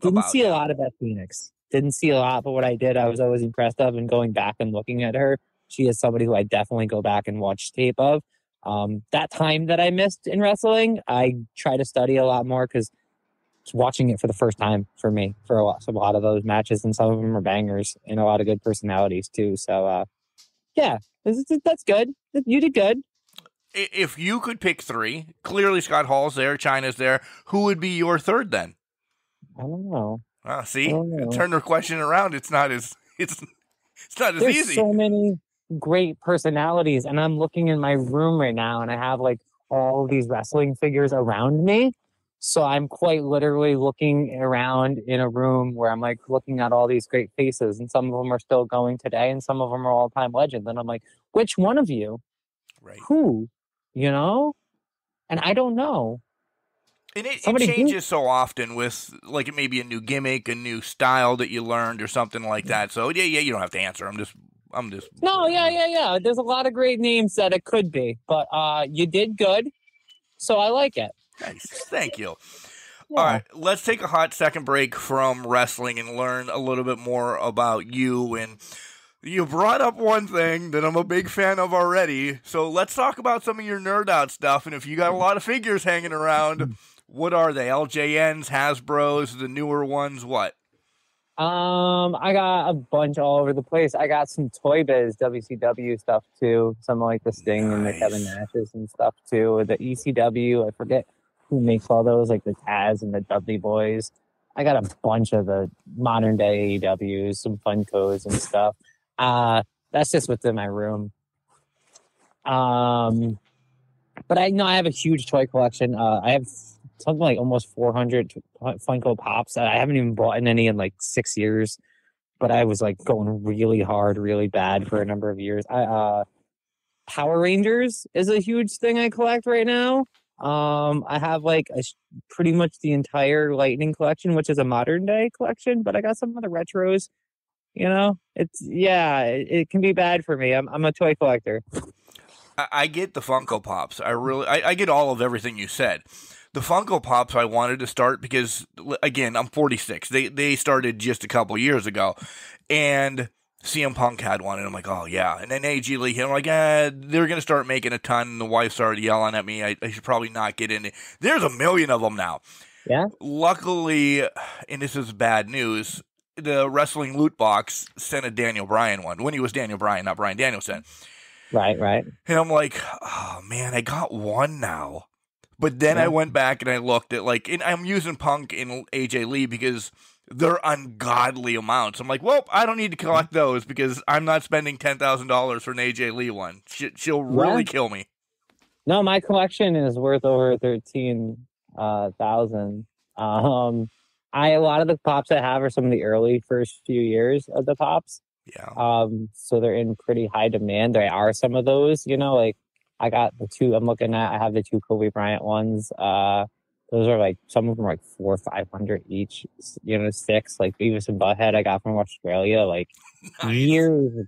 Didn't see a lot of Beth Phoenix. Didn't see a lot, but what I did, I was always impressed of, and going back and looking at her, she is somebody who I definitely go back and watch tape of. That time that I missed in wrestling, I try to study a lot more, because it's watching it for the first time for me for a lot of those matches, and some of them are bangers and a lot of good personalities too. So, yeah, that's good. You did good. If you could pick 3, clearly Scott Hall's there, Chyna's there. Who would be your third then? I don't know. See, turn the question around. It's not as There's easy. So many great personalities, and I'm looking in my room right now, and I have like all of these wrestling figures around me. So I'm quite literally looking around in a room where I'm like looking at all these great faces, and some of them are still going today, and some of them are all-time legends. And I'm like, which one of you? Right. Who? You know? And I don't know. And it changes so often with, like, it may be a new gimmick, a new style that you learned or something like that. So, yeah, you don't have to answer. I'm just. No, yeah. There's a lot of great names that it could be. But you did good, so I like it. Nice. Thank you. Yeah. All right, let's take a hot second break from wrestling and learn a little bit more about you. And you brought up one thing that I'm a big fan of already. So let's talk about some of your nerd out stuff. And if you got a lot of figures hanging around, what are they? LJNs, Hasbros, the newer ones, what? I got a bunch all over the place. I got some Toy Biz WCW stuff too. Some like the Sting and the Kevin Nashes and stuff too. The ECW, I forget who makes all those, like the Taz and the Dudley Boys. I got a bunch of the modern day AEWs, some Funkos and stuff. That's just what's in my room. But I know I have a huge toy collection. I have something like almost 400 Funko Pops. I haven't even bought any in like 6 years, but I was like going really hard, really bad for a number of years. Power Rangers is a huge thing I collect right now. I have like pretty much the entire Lightning collection, which is a modern day collection, but I got some of the retros. You know, it can be bad for me. I'm a toy collector. I get the Funko Pops. I get all of everything you said. The Funko Pops I wanted to start because, again, I'm 46. They started just a couple years ago, and CM Punk had one, and I'm like, oh, yeah. And then AG Lee, I'm like, they're going to start making a ton, and the wife started yelling at me. I should probably not get in it. There's a million of them now. Yeah. Luckily, and this is bad news, the Wrestling Loot Box sent a Daniel Bryan one, when he was Daniel Bryan, not Bryan Danielson. Right. And I'm like, oh, man, I got one now. But then I went back and I looked at, like, and I'm using Punk and AJ Lee because they're ungodly amounts. I'm like, well, I don't need to collect those because I'm not spending $10,000 for an AJ Lee one. She'll really kill me. No, my collection is worth over 13,000. A lot of the pops I have are some of the early first few years of the pops. Yeah. So they're in pretty high demand. There are some of those, like I got the two I'm looking at. I have the two Kobe Bryant ones. Those are like, some of them are like $400 or $500 each, sticks, like Beavis and Butthead I got from Australia, like years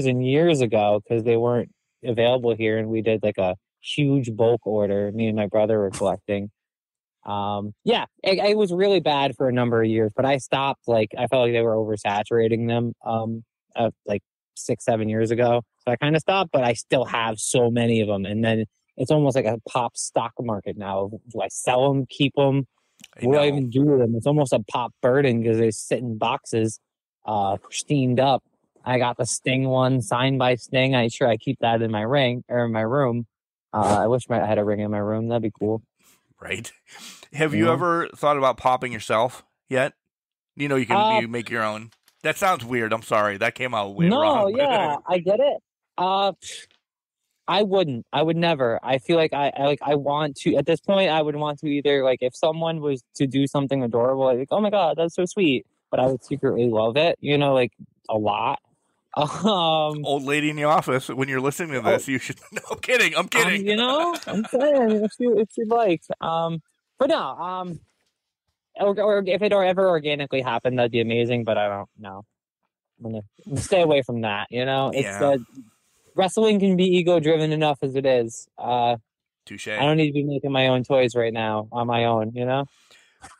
and years ago, because they weren't available here. And we did like a huge bulk order. Me and my brother were collecting. It was really bad for a number of years, but I stopped. Like, I felt like they were oversaturating them, like 6-7 years ago. So I kind of stopped, but I still have so many of them. And then it's almost like a pop stock market now. Do I sell them, keep them? What do I even do with them? It's almost a pop burden because they sit in boxes, steamed up. I got the Sting one signed by Sting. I keep that in my ring or in my room. I wish I had a ring in my room. That'd be cool. Right. Have you ever thought about popping yourself yet? You can you make your own. That sounds weird. I'm sorry. That came out weird. No, yeah, I get it. I wouldn't. I would never. I feel like I want to, at this point, I would want to either, like, if someone was to do something adorable, like, oh my God, that's so sweet. But I would secretly love it, like a lot. Old lady in the office, when you're listening to this, you should. No, I'm kidding. I'm I'm saying if you'd like. But no. Or if it ever organically happened, that'd be amazing. But I don't know. I'm gonna stay away from that. It's wrestling can be ego driven enough as it is. Touche. I don't need to be making my own toys right now on my own.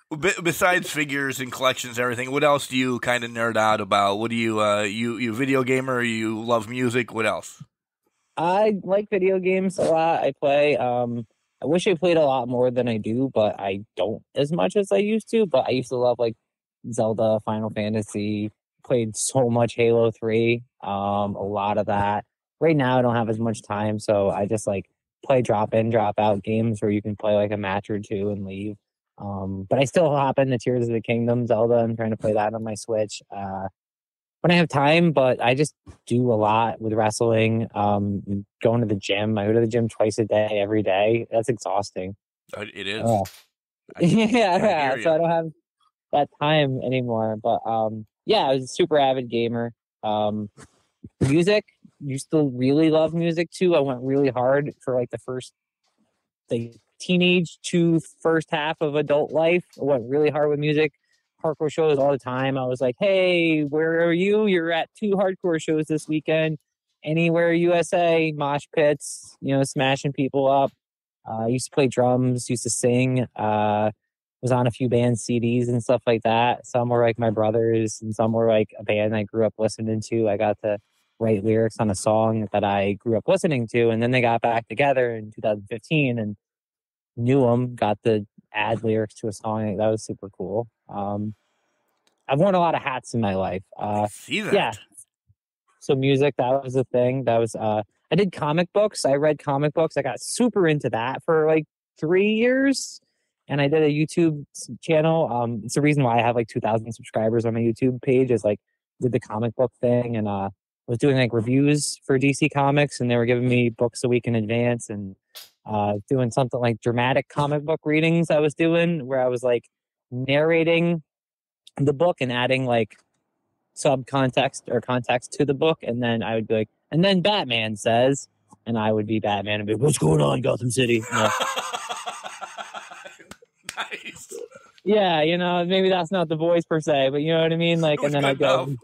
Besides figures and collections and everything, what else do you kind of nerd out about? What do you, you video gamer? You love music? What else? I like video games a lot. I play. I wish I played a lot more than I do, but I don't as much as I used to. But I used to love like Zelda, Final Fantasy. Played so much Halo 3. A lot of that. Right now, I don't have as much time, so I just like play drop in, drop out games where you can play like a match or two and leave. But I still hop into Tears of the Kingdom, Zelda. I'm trying to play that on my Switch when I have time, but I just do a lot with wrestling. Going to the gym. I go to the gym twice a day, every day. That's exhausting. It is. Yeah. So I don't have that time anymore. But I was a super avid gamer. Music. Used to really love music too. I went really hard for like the first the teenage to first half of adult life. I went really hard with music, hardcore shows all the time. I was like, hey, where are you? You're at 2 hardcore shows this weekend. Anywhere USA, mosh pits, smashing people up. I used to play drums, used to sing, was on a few band CDs and stuff like that. Some were like my brothers and some were like a band I grew up listening to. I got to write lyrics on a song that I grew up listening to, and then they got back together in 2015 and knew them, got to add lyrics to a song. That was super cool. I've worn a lot of hats in my life. See that? Yeah. So music, that was a thing. That was, I did comic books. I read comic books. I got super into that for like 3 years. And I did a YouTube channel. It's the reason why I have like 2,000 subscribers on my YouTube page, is like did the comic book thing, and was doing like reviews for DC Comics, and they were giving me books a week in advance, and doing something like dramatic comic book readings I was doing, where I was like narrating the book and adding like subcontext or context to the book, and then I would be like, and then Batman says, and I would be Batman and be like, what's going on, Gotham City? Nice. Yeah, maybe that's not the voice per se, but you know what I mean? Like, and then I go,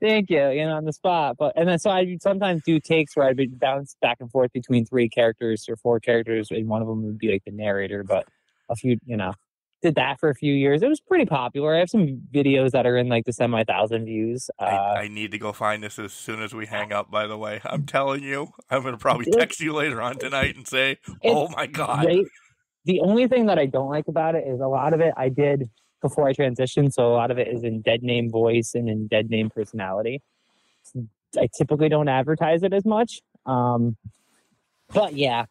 thank you, on the spot. And then so I sometimes do takes where I'd bounce back and forth between 3 characters or 4 characters, and one of them would be like the narrator. But a few, did that for a few years. It was pretty popular. I have some videos that are in like the semi-1,000 views. I need to go find this as soon as we hang up, by the way. I'm telling you, I'm going to probably text you later on tonight and say, oh my God. Great. The only thing that I don't like about it is a lot of it I did before I transitioned. So a lot of it is in dead name voice and in dead name personality. I typically don't advertise it as much. But yeah,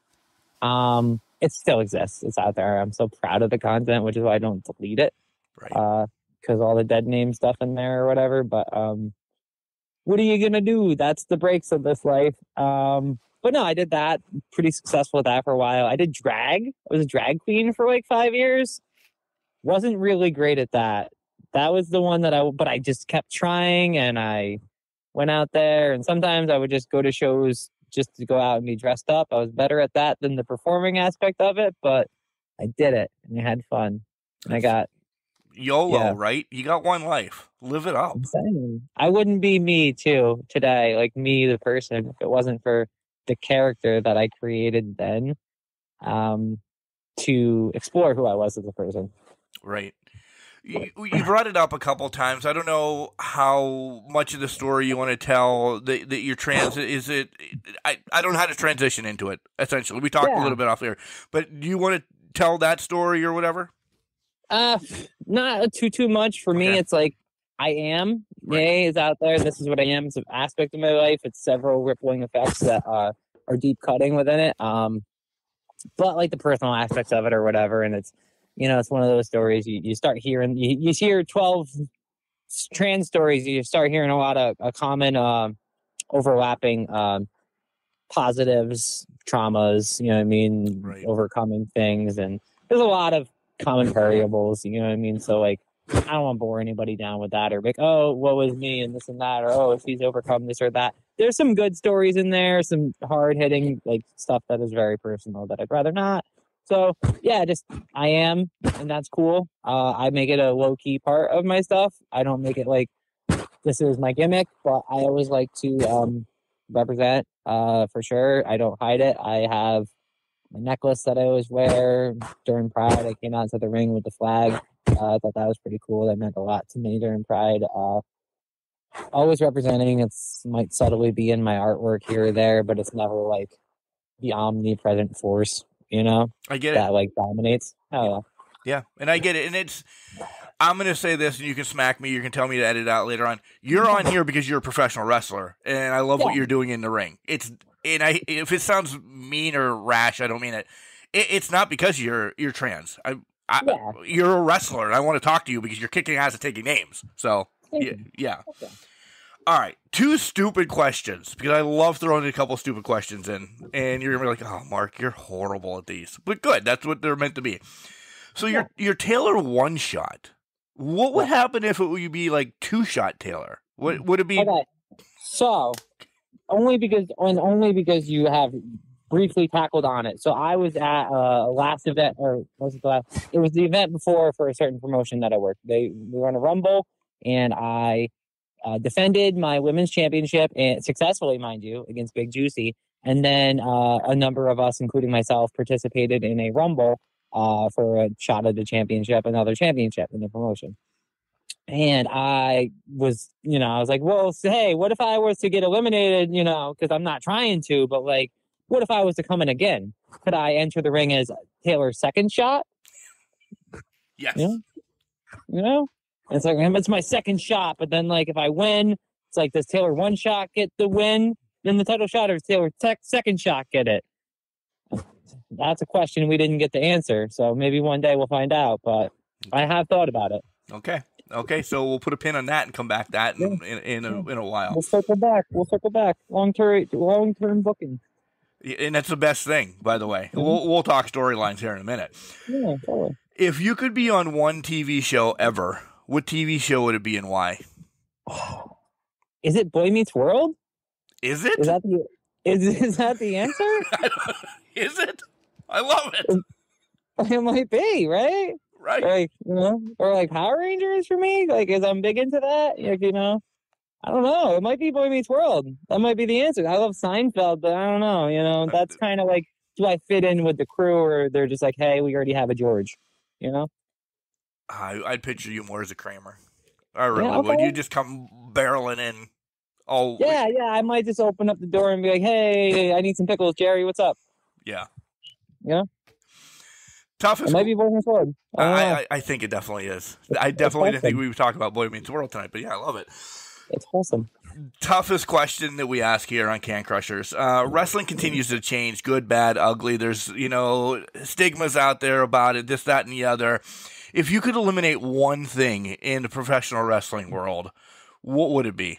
it still exists. It's out there. I'm so proud of the content, which is why I don't delete it. Right. Because all the dead name stuff in there or whatever. But what are you going to do? That's the breaks of this life. But no, I did that. Pretty successful with that for a while. I did drag. I was a drag queen for like 5 years. Wasn't really great at that. That was the one that but I just kept trying, and I went out there, and sometimes I would just go to shows just to go out and be dressed up. I was better at that than the performing aspect of it, but I did it and I had fun. And I got YOLO, right? You got one life. Live it up. I wouldn't be me too today, like me, the person, if it wasn't for the character that I created then, to explore who I was as a person. Right. You brought it up a couple times. I don't know how much of the story you want to tell that you're trans. Is it? I don't know how to transition into it. Essentially, we talked a little bit off there, but do you want to tell that story or whatever? Not too much for me. It's like I am. Right. Yay is out there. This is what I am. It's an aspect of my life. It's several rippling effects that are deep cutting within it. But like the personal aspects of it or whatever, and it's. It's one of those stories you start hearing. You hear 12 trans stories. You start hearing a lot of common overlapping positives, traumas. You know what I mean? Right. Overcoming things, and there's a lot of common variables. You know what I mean? So like, I don't want to bore anybody down with that, or like, oh, what was me and this and that, or oh, she's overcome this or that. There's some good stories in there, some hard hitting like stuff that is very personal that I'd rather not. So yeah, just I am, and that's cool. I make it a low key part of my stuff. I don't make it like this is my gimmick, but I always like to represent for sure. I don't hide it. I have my necklace that I always wear during Pride. I came out to the ring with the flag. I thought that was pretty cool. That meant a lot to me during Pride. Always representing. It's might subtly be in my artwork here or there, but it's never like the omnipresent force. I get that it. like dominates. Oh yeah, and I get it. And I'm going to say this, and you can smack me. You can tell me to edit out later on. You're on here because you're a professional wrestler, and I love what you're doing in the ring. If it sounds mean or rash, I don't mean it. It's not because you're trans. You're a wrestler, and I want to talk to you because you're kicking ass and taking names. So yeah. Okay. All right, 2 stupid questions, because I love throwing a couple stupid questions in, and you're going to be like, oh, Mark, you're horrible at these. But good, that's what they're meant to be. So your Taylor OneShot, what would happen if it would be like TwoShot Taylor? Would it be? Okay. So, only because you have briefly tackled on it. So I was at last event, or was it the last? It was the event before for a certain promotion that I worked. We were on a Rumble, and I defended my women's championship, and successfully, mind you, against Big Juicy. And then a number of us, including myself, participated in a Rumble for a shot at the championship, another championship in the promotion. And I was, I was like, well, hey, what if I was to get eliminated, because I'm not trying to, but like, what if I was to come in again? Could I enter the ring as Taylor's second shot? Yes. It's like, it's my second shot, but then like if I win, it's like, does Taylor OneShot get the win in the title shot, or does Taylor second shot get it? That's a question we didn't get to answer, so maybe one day we'll find out, but I have thought about it. Okay, so we'll put a pin on that and come back to that in a while. We'll circle back. Long-term booking. And that's the best thing, by the way. We'll talk storylines here in a minute. Yeah, totally. If you could be on one TV show ever, what TV show would it be and why? Is it Boy Meets World? Is it? Is that the answer? Is it? I love it. It might be, right? Right. Like, or like Power Rangers for me, like, as I'm big into that, I don't know. It might be Boy Meets World. That might be the answer. I love Seinfeld, but I don't know. That's kind of like, do I fit in with the crew, or they're just like, hey, we already have a George, I'd picture you more as a Kramer. I really would. You just come barreling in. Oh, yeah. I might just open up the door and be like, hey, I need some pickles, Jerry. What's up? Yeah. Toughest. It might be Boy Meets World. I think it definitely is. I definitely didn't think we would talk about Boy Meets World tonight, but yeah, I love it. It's wholesome. Toughest question that we ask here on Can Crushers. Wrestling continues to change, good, bad, ugly. There's, stigmas out there about it, this, that, and the other. If you could eliminate one thing in the professional wrestling world, what would it be?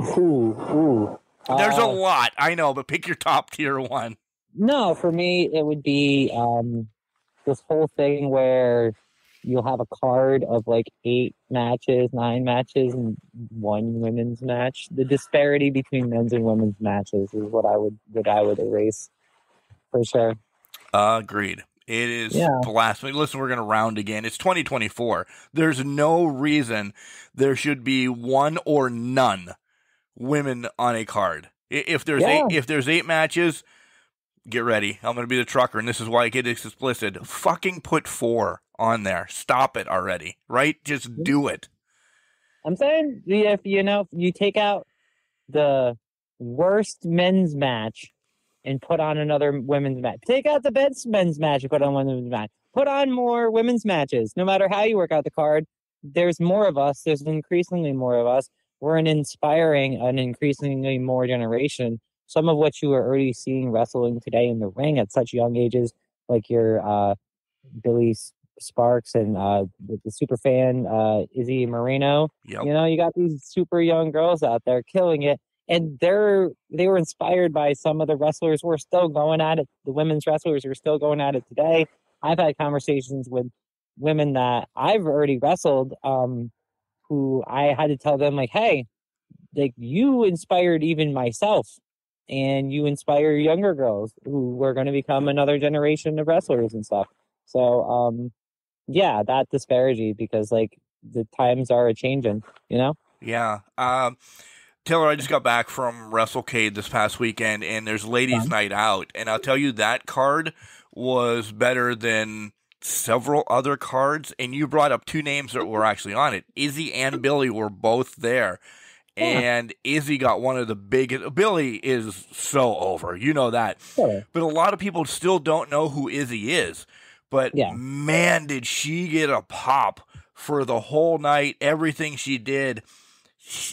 Ooh. There's a lot, I know, but pick your top tier one. No, for me, it would be this whole thing where you'll have a card of like 9 matches, and one women's match. The disparity between men's and women's matches is what I would erase for sure. Agreed. It is blasphemy. Listen, we're going to round again. It's 2024. There's no reason there should be one or none women on a card. If there's 8 matches, get ready. I'm going to be the trucker, and this is why I get explicit. Fucking put 4 on there. Stop it already, right? Just do it. I'm saying, if you take out the worst men's match and put on another women's match. Take out the best men's match and put on one women's match. Put on more women's matches. No matter how you work out the card, there's more of us. There's increasingly more of us. We're inspiring an increasingly more generation, some of which you are already seeing wrestling today in the ring at such young ages, like your Billy Sparks and the super fan Izzy Moreno. Yep. You got these super young girls out there killing it. And they were inspired by some of the wrestlers who are still going at it. The women's wrestlers are still going at it today. I've had conversations with women that I've already wrestled, who I had to tell them, like, hey, like, you inspired even myself, and you inspire younger girls who were going to become another generation of wrestlers and stuff. So, that disparity, because like the times are a-changing, Yeah. Taylor, I just got back from WrestleCade this past weekend, and there's Ladies' Night Out, and I'll tell you, that card was better than several other cards, and you brought up 2 names that were actually on it. Izzy and Billy were both there, and Izzy got one of the biggest. Billy is so over, you know that, but a lot of people still don't know who Izzy is, but man, did she get a pop for the whole night, everything she did,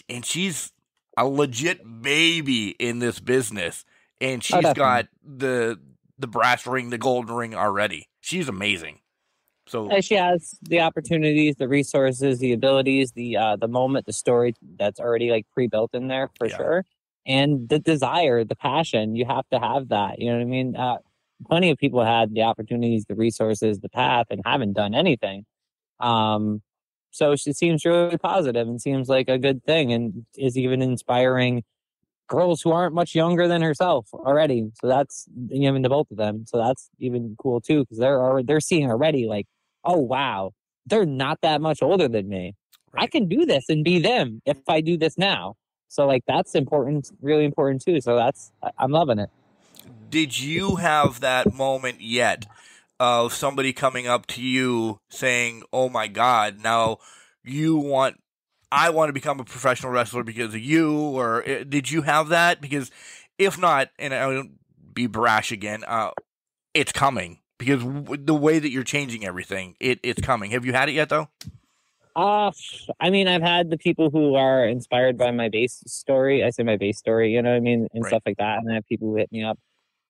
and she's a legit baby in this business, and she's got the brass ring, the golden ring already. She's amazing. So she has the opportunities, the resources, the abilities, the moment, the story that's already like pre-built in there for sure, and the desire, the passion. You have to have that. You know what I mean? Plenty of people had the opportunities, the resources, the path, and haven't done anything. So she seems really positive and seems like a good thing, and is even inspiring girls who aren't much younger than herself already. So that's, even the both of them. So that's even cool too, because they're seeing already like, oh wow, they're not that much older than me. Right. I can do this and be them if I do this now. So like that's important, really important too. So I'm loving it. Did you have that moment yet of somebody coming up to you saying, "Oh my God, now I want to become a professional wrestler because of you," or did you have that? Because if not, and I don't be brash again, it's coming because the way that you're changing everything, it's coming. Have you had it yet though? I mean, I've had the people who are inspired by my base story. I say my base story, you know what I mean? And stuff like that. And I have people who hit me up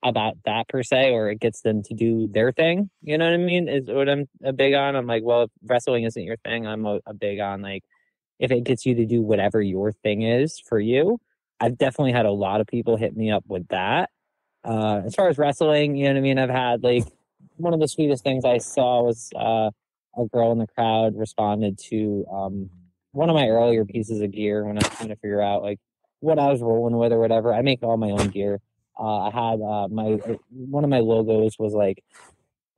about that per se, or it gets them to do their thing. You know what I mean? Is what I'm big on. I'm like, well, if wrestling isn't your thing, I'm a big on like, if it gets you to do whatever your thing is for you. I've definitely had a lot of people hit me up with that. As far as wrestling, you know what I mean? I've had like, one of the sweetest things I saw was, a girl in the crowd responded to one of my earlier pieces of gear when I was trying to figure out like what I was rolling with or whatever. I make all my own gear. I had one of my logos was like,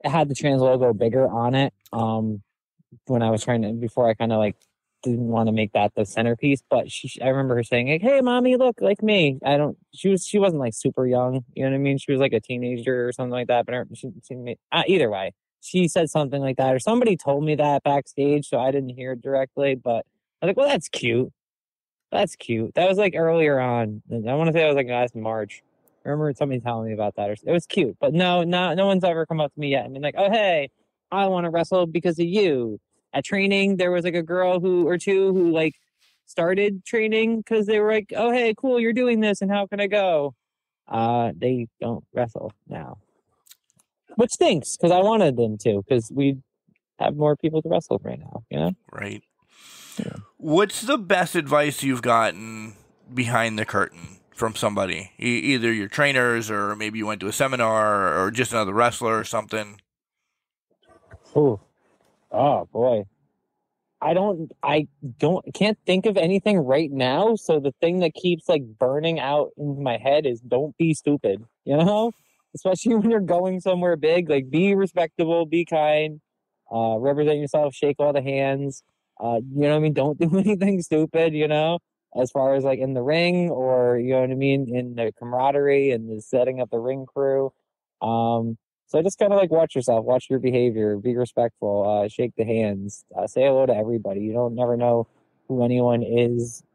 it had the trans logo bigger on it. When I was before I kind of like didn't want to make that the centerpiece, but I remember her saying like, "Hey mommy, look like me." She wasn't like super young, you know what I mean? She was like a teenager or something like that, but either way. She said something like that, or somebody told me that backstage, so I didn't hear it directly. But I was like, well, that's cute. That's cute. That was like earlier on. I want to say that was like last March. I remember somebody telling me about that. It was cute. But no one's ever come up to me yet and been like, oh, hey, I want to wrestle because of you. At training, there was like a girl or two who like started training because they were like, oh, hey, cool, you're doing this, and how can I go? They don't wrestle now. Which stinks, because I wanted them to, because we have more people to wrestle right now, you know? Right. Yeah. What's the best advice you've gotten behind the curtain from somebody? Either your trainers, or maybe you went to a seminar, or just another wrestler or something? Oh boy. I can't think of anything right now, so the thing that keeps like burning out in my head is don't be stupid, you know? Especially when you're going somewhere big, like be respectable, be kind, represent yourself, shake all the hands. You know what I mean? Don't do anything stupid, you know, as far as like in the ring or, you know what I mean, in the camaraderie and the setting up the ring crew. So just kind of like watch yourself, watch your behavior, be respectful, shake the hands, say hello to everybody. You don't never know who anyone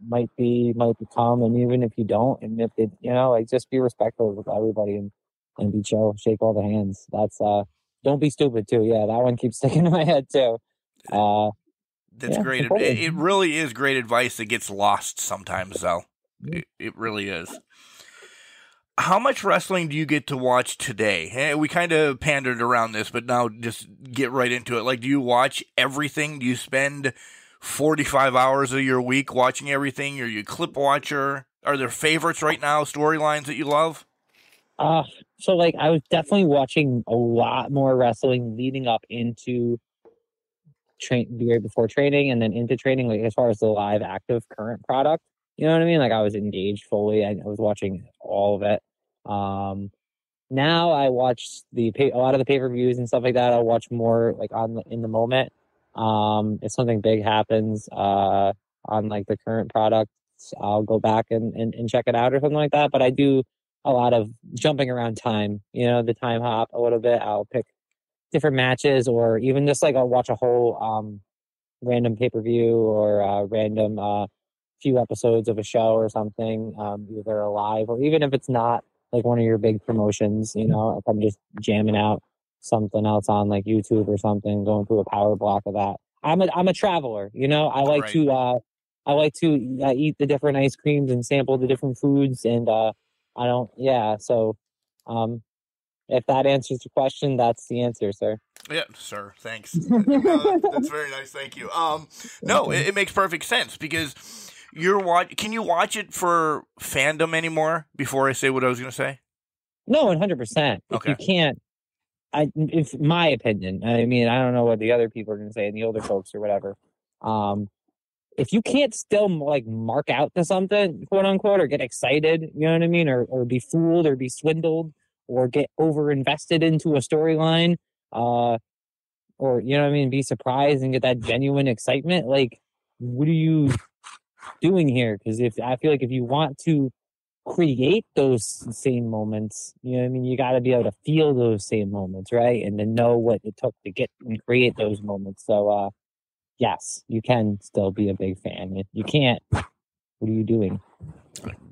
might become. And even if you don't, and if it, you know, like just be respectful with everybody and be chill, shake all the hands. That's don't be stupid too. Yeah, that one keeps sticking in my head too. That's great. It really is great advice that gets lost sometimes, though. It really is. How much wrestling do you get to watch today? We kind of pandered around this, but now just get right into it. Like, do you watch everything? Do you spend 45 hours of your week watching everything? Are you a clip watcher? Are there favorites right now, storylines that you love? So like I was definitely watching a lot more wrestling leading up into right before training and then into training, like as far as the live active current product, you know what I mean? Like I was engaged fully. I was watching all of it. Now I watch a lot of the pay-per-views and stuff like that. I'll watch more like in the moment. If something big happens on like the current product, I'll go back and check it out or something like that. But I do a lot of jumping around time, you know, the time hop a little bit. I'll pick different matches, or even just like I'll watch a whole random pay-per-view or random few episodes of a show or something, either live or even if it's not like one of your big promotions, you know, if I'm just jamming out something else on like YouTube or something, going through a power block of that. I'm a traveler, you know. I like to eat the different ice creams and sample the different foods, and so if that answers your question, that's the answer, sir. Yeah, sir. Thanks. That's very nice. Thank you. No, it makes perfect sense because can you watch it for fandom anymore before I say what I was going to say? No, 100%. If you can't, it's my opinion. I mean, I don't know what the other people are going to say and the older folks or whatever. if you can't still like mark out to something, quote unquote, or get excited, you know what I mean? Or be fooled or be swindled or get over invested into a storyline, or, you know what I mean? Be surprised and get that genuine excitement. Like, what are you doing here? Because I feel like if you want to create those same moments, you know what I mean? You got to be able to feel those same moments, right? And to know what it took to get and create those moments. So, yes, you can still be a big fan. If you can't, what are you doing?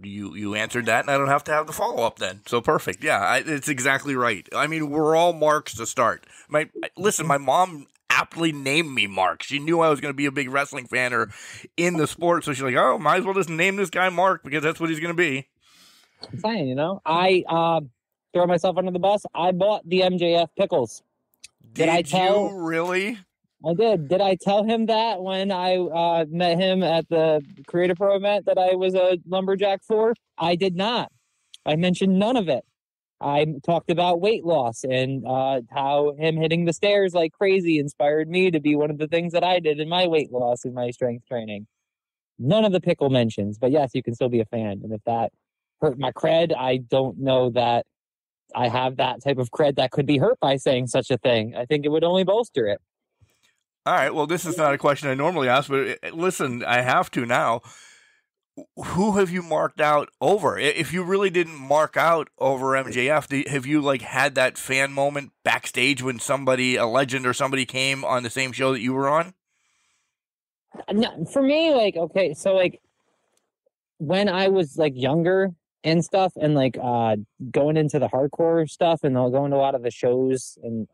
You answered that, and I don't have to have the follow-up then. So perfect. Yeah, it's exactly right. I mean, we're all Marks to start. My mom aptly named me Mark. She knew I was going to be a big wrestling fan or in the sport, so she's like, oh, might as well just name this guy Mark because that's what he's going to be. I'm saying, you know, I throw myself under the bus. I bought the MJF pickles. Did I tell you really? I did. Did I tell him that when I met him at the Creative Pro event that I was a lumberjack for? I did not. I mentioned none of it. I talked about weight loss and how him hitting the stairs like crazy inspired me to be one of the things that I did in my weight loss and my strength training. None of the pickle mentions, but yes, you can still be a fan. And if that hurt my cred, I don't know that I have that type of cred that could be hurt by saying such a thing. I think it would only bolster it. All right, well, this is not a question I normally ask, but listen, I have to now. Who have you marked out over? If you really didn't mark out over MJF, have you like had that fan moment backstage when somebody, a legend or somebody, came on the same show that you were on? No, for me, like, okay, so like when I was like younger and stuff and like going into the hardcore stuff and going to a lot of the shows and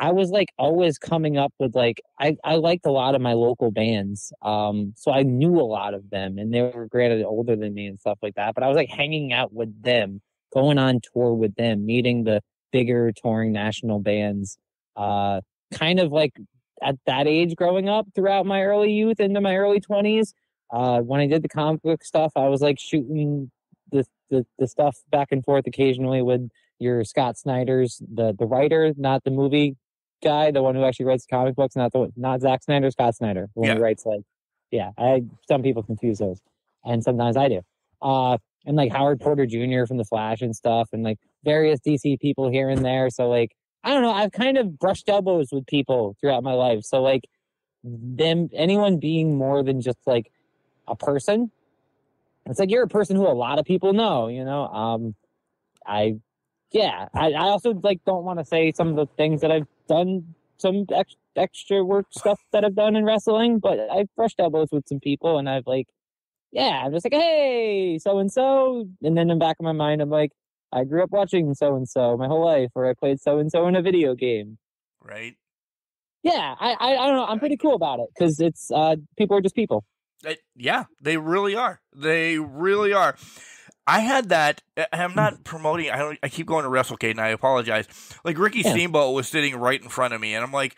I was like always coming up with like I liked a lot of my local bands. So I knew a lot of them and they were granted older than me and stuff like that. But I was like hanging out with them, going on tour with them, meeting the bigger touring national bands. Kind of like at that age growing up throughout my early youth into my early 20s. When I did the comic book stuff, I was like shooting the stuff back and forth occasionally with your Scott Snyder's, the writer, not the movie guy, the one who actually writes comic books, not Zack Snyder, Scott Snyder, the one who writes like, some people confuse those, and sometimes I do. And like Howard Porter Jr. from The Flash and stuff, and like various DC people here and there. So like, I don't know, I've kind of brushed elbows with people throughout my life. So like, anyone being more than just like a person, it's like you're a person who a lot of people know, you know. I also like don't want to say some of the things that I've done, some extra work stuff that I've done in wrestling, but I've brushed elbows with some people and I've like, I'm just like, hey, so-and-so. And then in the back of my mind, I'm like, I grew up watching so-and-so my whole life, or I played so-and-so in a video game. Right. Yeah, I don't know. I'm pretty cool about it because it's, people are just people. Yeah, they really are. They really are. I had that. I'm not promoting. I keep going to WrestleCade, and I apologize. Like Ricky Steamboat was sitting right in front of me, and I'm like,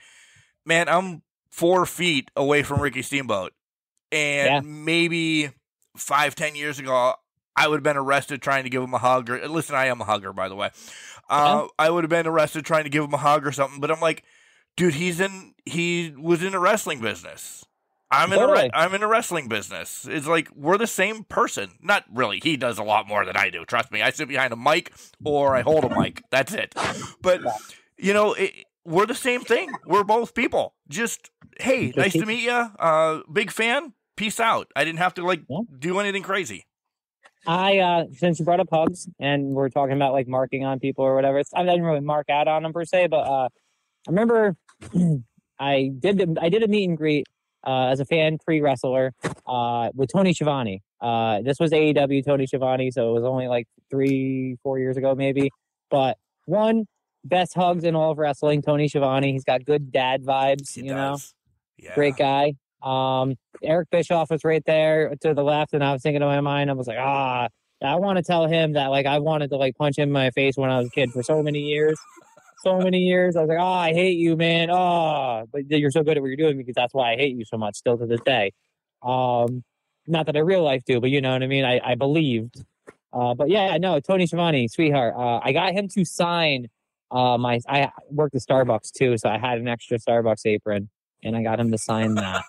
man, I'm 4 feet away from Ricky Steamboat, and maybe 5-10 years ago, I would have been arrested trying to give him a hug. Or listen, I am a hugger, by the way. I would have been arrested trying to give him a hug or something. But I'm like, dude, he was in the wrestling business. I'm in a wrestling business. It's like we're the same person. Not really. He does a lot more than I do. Trust me. I sit behind a mic or I hold a mic. That's it. But you know, we're the same thing. We're both people. Just hey, nice to meet you. Big fan. Peace out. I didn't have to like do anything crazy. Since you brought up hugs and we're talking about like marking on people or whatever, I didn't really mark out on them per se, but I remember I did a meet and greet. As a fan, pre-wrestler, with Tony Schiavone. This was AEW Tony Schiavone, so it was only like 3-4 years ago, maybe. But one, best hugs in all of wrestling, Tony Schiavone. He's got good dad vibes, you know? Yeah. Great guy. Eric Bischoff was right there to the left, and I was thinking in my mind, I was like, I want to tell him that, like, I wanted to, like, punch him in my face when I was a kid for so many years. I was like, I hate you, man. But you're so good at what you're doing because that's why I hate you so much still to this day. Not that I real life do, but you know what I mean? I believed. But yeah, no, Tony Schiavone, sweetheart. I got him to sign I worked at Starbucks too, so I had an extra Starbucks apron and I got him to sign that.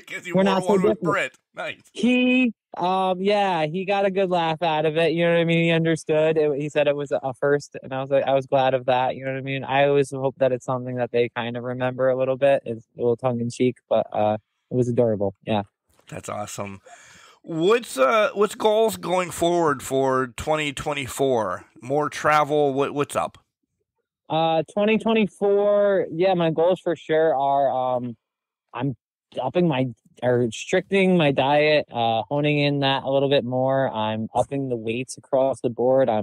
Because you we're wore not so one with different. Britt. Nice. He got a good laugh out of it. You know what I mean? He understood. He said it was a first, and I was glad of that. You know what I mean? I always hope that it's something that they kind of remember a little bit. It's a little tongue in cheek, but it was adorable. Yeah. That's awesome. What's goals going forward for 2024? More travel? What's up? 2024. Yeah, my goals for sure are I'm restricting my diet, honing in that a little bit more. I'm upping the weights across the board. I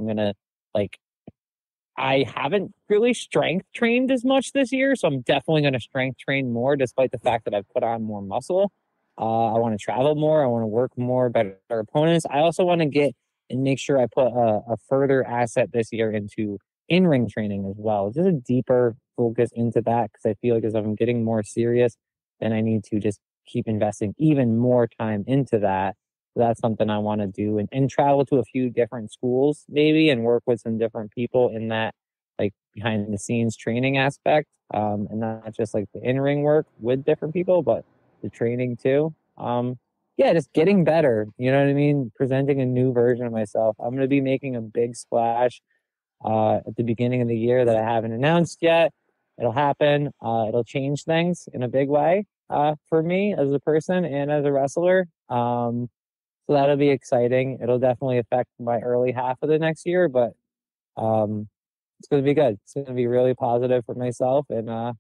haven't really strength trained as much this year, so I'm definitely going to strength train more, despite the fact that I've put on more muscle. I want to travel more. I want to work more, better opponents. I also want to get and make sure I put a further asset this year into in-ring training as well. Just a deeper focus into that, because I feel like as I'm getting more serious, then I need to just keep investing even more time into that. So that's something I want to do, and travel to a few different schools maybe, and work with some different people in that, like, behind the scenes training aspect. And not just like the in-ring work with different people, but the training too. Just getting better. You know what I mean? Presenting a new version of myself. I'm going to be making a big splash at the beginning of the year that I haven't announced yet. It'll happen. It'll change things in a big way for me as a person and as a wrestler. So that'll be exciting. It'll definitely affect my early half of the next year, but it's going to be good. It's going to be really positive for myself, and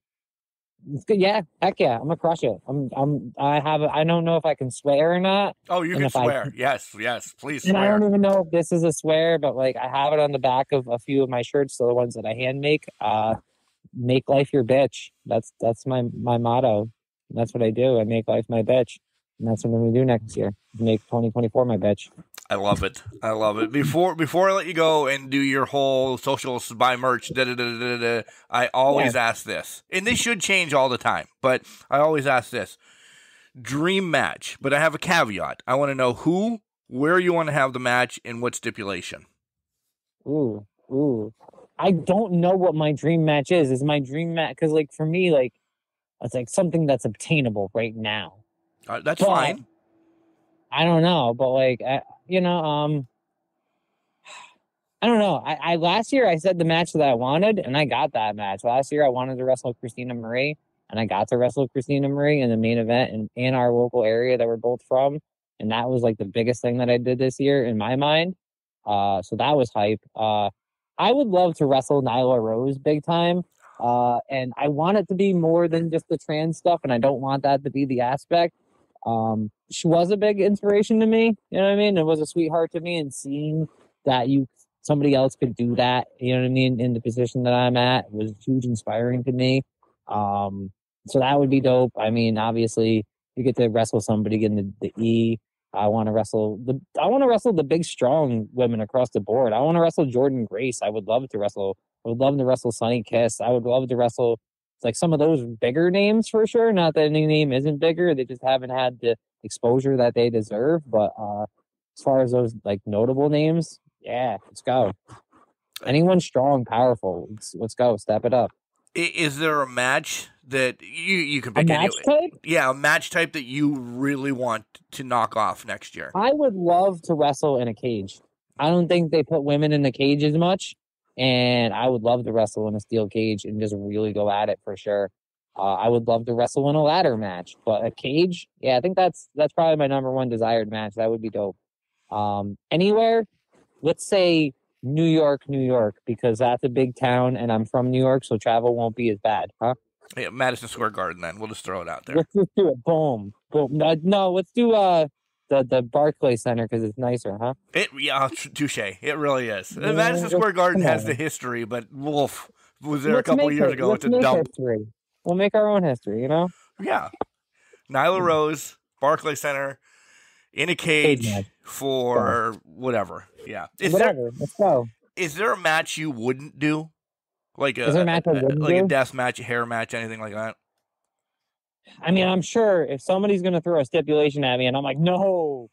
it's good. Yeah, heck yeah, I'm gonna crush it. I don't know if I can swear or not. Oh, you can swear. Yes, please swear. And I don't even know if this is a swear, but like, I have it on the back of a few of my shirts, so the ones that I hand make life your bitch. That's my motto. That's what I do. I make life my bitch. And that's what I'm going to do next year. Make 2024 my bitch. I love it. Before I let you go and do your whole socials, buy merch, I always ask this. And this should change all the time, but I always ask this. Dream match, but I have a caveat. I want to know who, where you want to have the match, and what stipulation. Ooh. I don't know what my dream match is. Is my dream match, because like for me, like, it's like something that's obtainable right now. That's fine. I don't know, but like, I don't know. I last year I said the match that I wanted, and I got that match. Last year I wanted to wrestle Christina Marie, and I got to wrestle Christina Marie in the main event in our local area that we're both from, and that was like the biggest thing that I did this year in my mind. So that was hype. I would love to wrestle Nyla Rose big time. And I want it to be more than just the trans stuff, and I don't want that to be the aspect. She was a big inspiration to me, you know what I mean? It was a sweetheart to me, and seeing that somebody else could do that, you know what I mean, in the position that I'm at, was huge inspiring to me. So that would be dope. I mean, obviously you get to wrestle somebody in the E. I want to wrestle the big, strong women across the board. I want to wrestle Jordan Grace. I would love to wrestle Sunny Kiss. I would love to wrestle like some of those bigger names for sure. Not that any name isn't bigger. They just haven't had the exposure that they deserve. But as far as those like notable names, yeah, let's go. Anyone strong, powerful, let's go. Step it up. Is there a match that you can pick? A match type? Yeah, a match type that you really want to knock off next year. I would love to wrestle in a cage. I don't think they put women in the cage as much, and I would love to wrestle in a steel cage and just really go at it for sure. I would love to wrestle in a ladder match, but a cage, yeah, I think that's probably my number one desired match. That would be dope. Anywhere, let's say New York, because that's a big town, and I'm from New York, so travel won't be as bad, huh? Yeah, Madison Square Garden. Then we'll just throw it out there. Let's just do it. Boom. No, let's do the Barclays Center because it's nicer, huh? Touche. It really is. Yeah, Madison Square Garden has the history, but Wolf was there a couple years ago. It's a dump. History. We'll make our own history, you know? Yeah. Nyla Rose, Barclays Center, in a cage for whatever. Yeah. Let's go. Is there a match you wouldn't do? Like a death match, a hair match, anything like that? I mean, I'm sure if somebody's going to throw a stipulation at me and I'm like, no,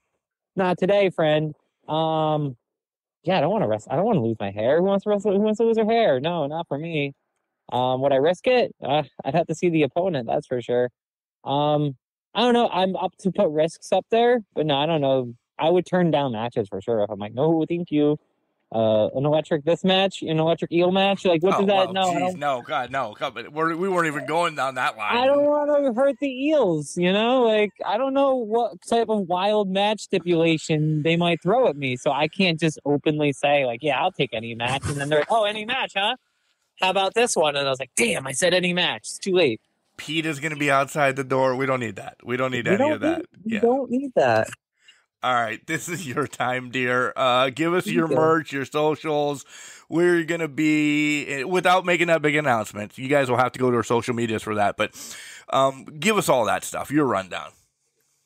not today, friend. Yeah, I don't want to wrestle. I don't want to lose my hair. Who wants to wrestle? Who wants to lose their hair? No, not for me. Would I risk it? I'd have to see the opponent. That's for sure. I don't know. I'm up to put risks up there, but no, I don't know. I would turn down matches for sure if I'm like, no, thank you. An electric this match, an electric eel match. Like, what does that? Well, No, I geez, don't. no, God, no. We weren't even going down that line. I don't want to hurt the eels. Like I don't know what type of wild match stipulation they might throw at me, so I can't just openly say like, yeah, I'll take any match, and then they're like, oh, any match, huh? How about this one? And I was like, damn, I said any match. It's too late. Pete is going to be outside the door. We don't need that. We don't need any of that. You don't need that. All right, this is your time, dear. Give us your merch, your socials, where you're going to be, without making that big announcement. You guys will have to go to our social medias for that, but give us all that stuff, your rundown.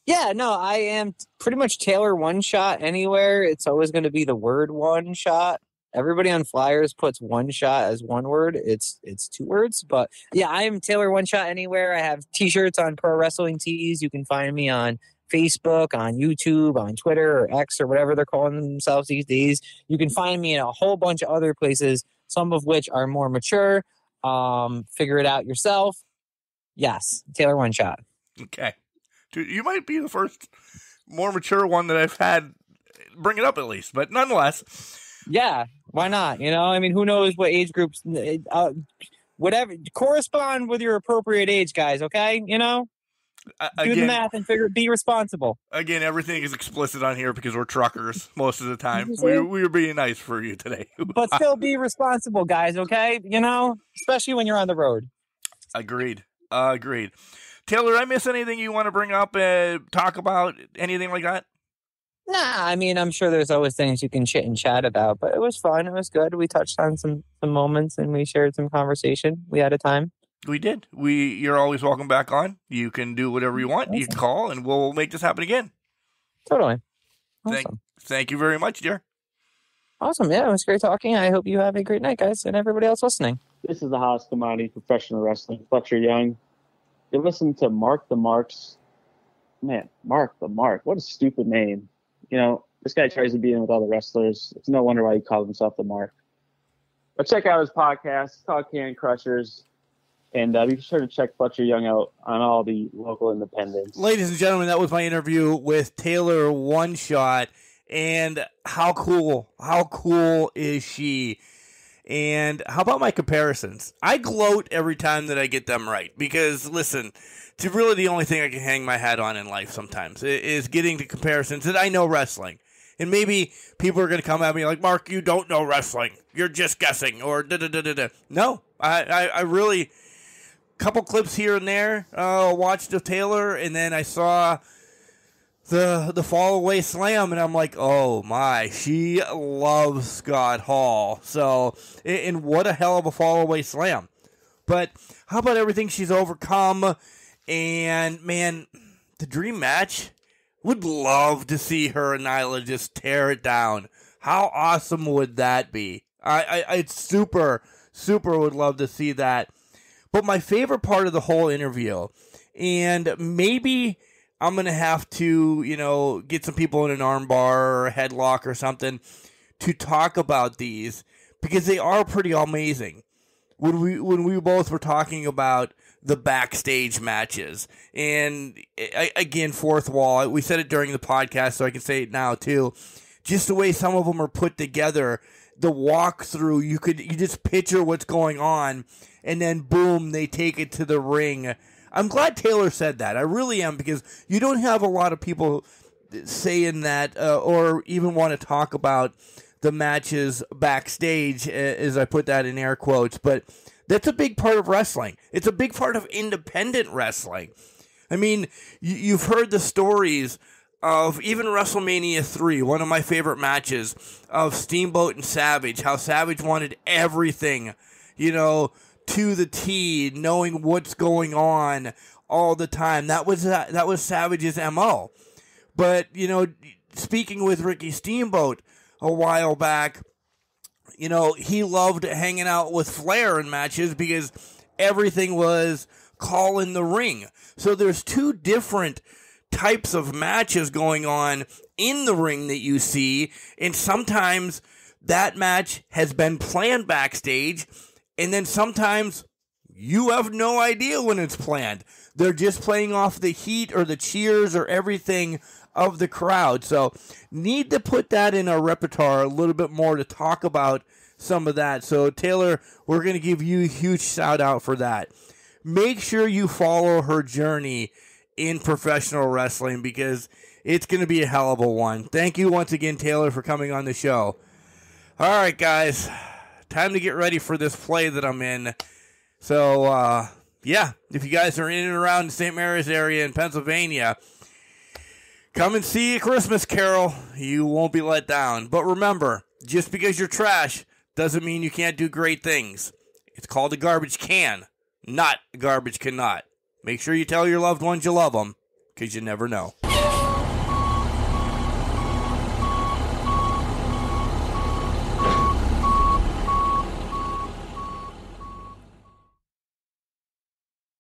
Yeah, no, I am pretty much Taylor OneShot anywhere. It's always going to be the word one shot. Everybody on flyers puts one shot as one word. It's two words, but yeah, I am Taylor OneShot anywhere. I have t-shirts on Pro Wrestling Tees. You can find me on Facebook, on YouTube, on Twitter, or X, or whatever they're calling themselves these days. You can find me in a whole bunch of other places, some of which are more mature. Figure it out yourself. Yes, Taylor OneShot. Okay. Dude, you might be the first more mature one that I've had bring it up at least, but nonetheless. Yeah, why not? Who knows what age groups, whatever, correspond with your appropriate age, guys, okay? Do the math and be responsible. Again, everything is explicit on here because we're truckers most of the time. We were being nice for you today. But still be responsible, guys, okay? Especially when you're on the road. Agreed. Taylor, did I miss anything you want to bring up, talk about, anything like that? Nah, I'm sure there's always things you can chit and chat about, but it was fun. It was good. We touched on some moments and we shared some conversation. We had a time. We did. You're always welcome back on. You can do whatever you want. Awesome. You can call, and we'll make this happen again. Totally. Awesome. Thank you very much, dear. Awesome. Yeah, it was great talking. I hope you have a great night, guys, and everybody else listening. This is the hottest commodity professional wrestling, Fletcher Young. You're listening to Mark the Marks. Man, Mark the Mark. What a stupid name. This guy tries to be in with all the wrestlers. It's no wonder why he called himself the Mark. But check out his podcast. It's called Can Crushers. And be sure to check Fletcher Young out on all the local independents. Ladies and gentlemen, that was my interview with Taylor OneShot. And how cool is she? And how about my comparisons? I gloat every time that I get them right. Because, listen, it's really the only thing I can hang my hat on in life sometimes is getting the comparisons that I know wrestling. And maybe people are going to come at me like, Mark, you don't know wrestling. You're just guessing. Or da-da-da-da-da. No, I really... Couple clips here and there, watched of Taylor, and then I saw the fall away slam, and I'm like, oh my, she loves Scott Hall. So, and what a hell of a fall away slam. But how about everything she's overcome? And man, the dream match, would love to see her and Nyla just tear it down. How awesome would that be? I super would love to see that. But my favorite part of the whole interview, and maybe I'm going to have to, get some people in an armbar or a headlock or something to talk about these, because they are pretty amazing. When we both were talking about the backstage matches, and again, fourth wall, we said it during the podcast, so I can say it now too, just the way some of them are put together, the walkthrough, you just picture what's going on, and then boom, they take it to the ring. I'm glad Taylor said that. I really am, because you don't have a lot of people saying that or even want to talk about the matches backstage, as I put that in air quotes, but that's a big part of wrestling. It's a big part of independent wrestling. I mean, you've heard the stories of even WrestleMania 3, one of my favorite matches, of Steamboat and Savage, how Savage wanted everything, to the T, knowing what's going on all the time. That was Savage's MO. But, speaking with Ricky Steamboat a while back, he loved hanging out with Flair in matches because everything was call in the ring. So there's two different types of matches going on in the ring that you see, and sometimes that match has been planned backstage, and then sometimes you have no idea when it's planned. They're just playing off the heat or the cheers or everything of the crowd. So need to put that in our repertoire a little bit more to talk about some of that. So Taylor, we're going to give you a huge shout out for that. Make sure you follow her journey in professional wrestling because it's going to be a hell of a one. Thank you once again, Taylor, for coming on the show. All right, guys, time to get ready for this play that I'm in. So, yeah, if you guys are in and around the St. Mary's area in Pennsylvania, come and see A Christmas Carol. You won't be let down. But remember, just because you're trash doesn't mean you can't do great things. It's called a garbage can, not a garbage cannot. Make sure you tell your loved ones you love them, because you never know.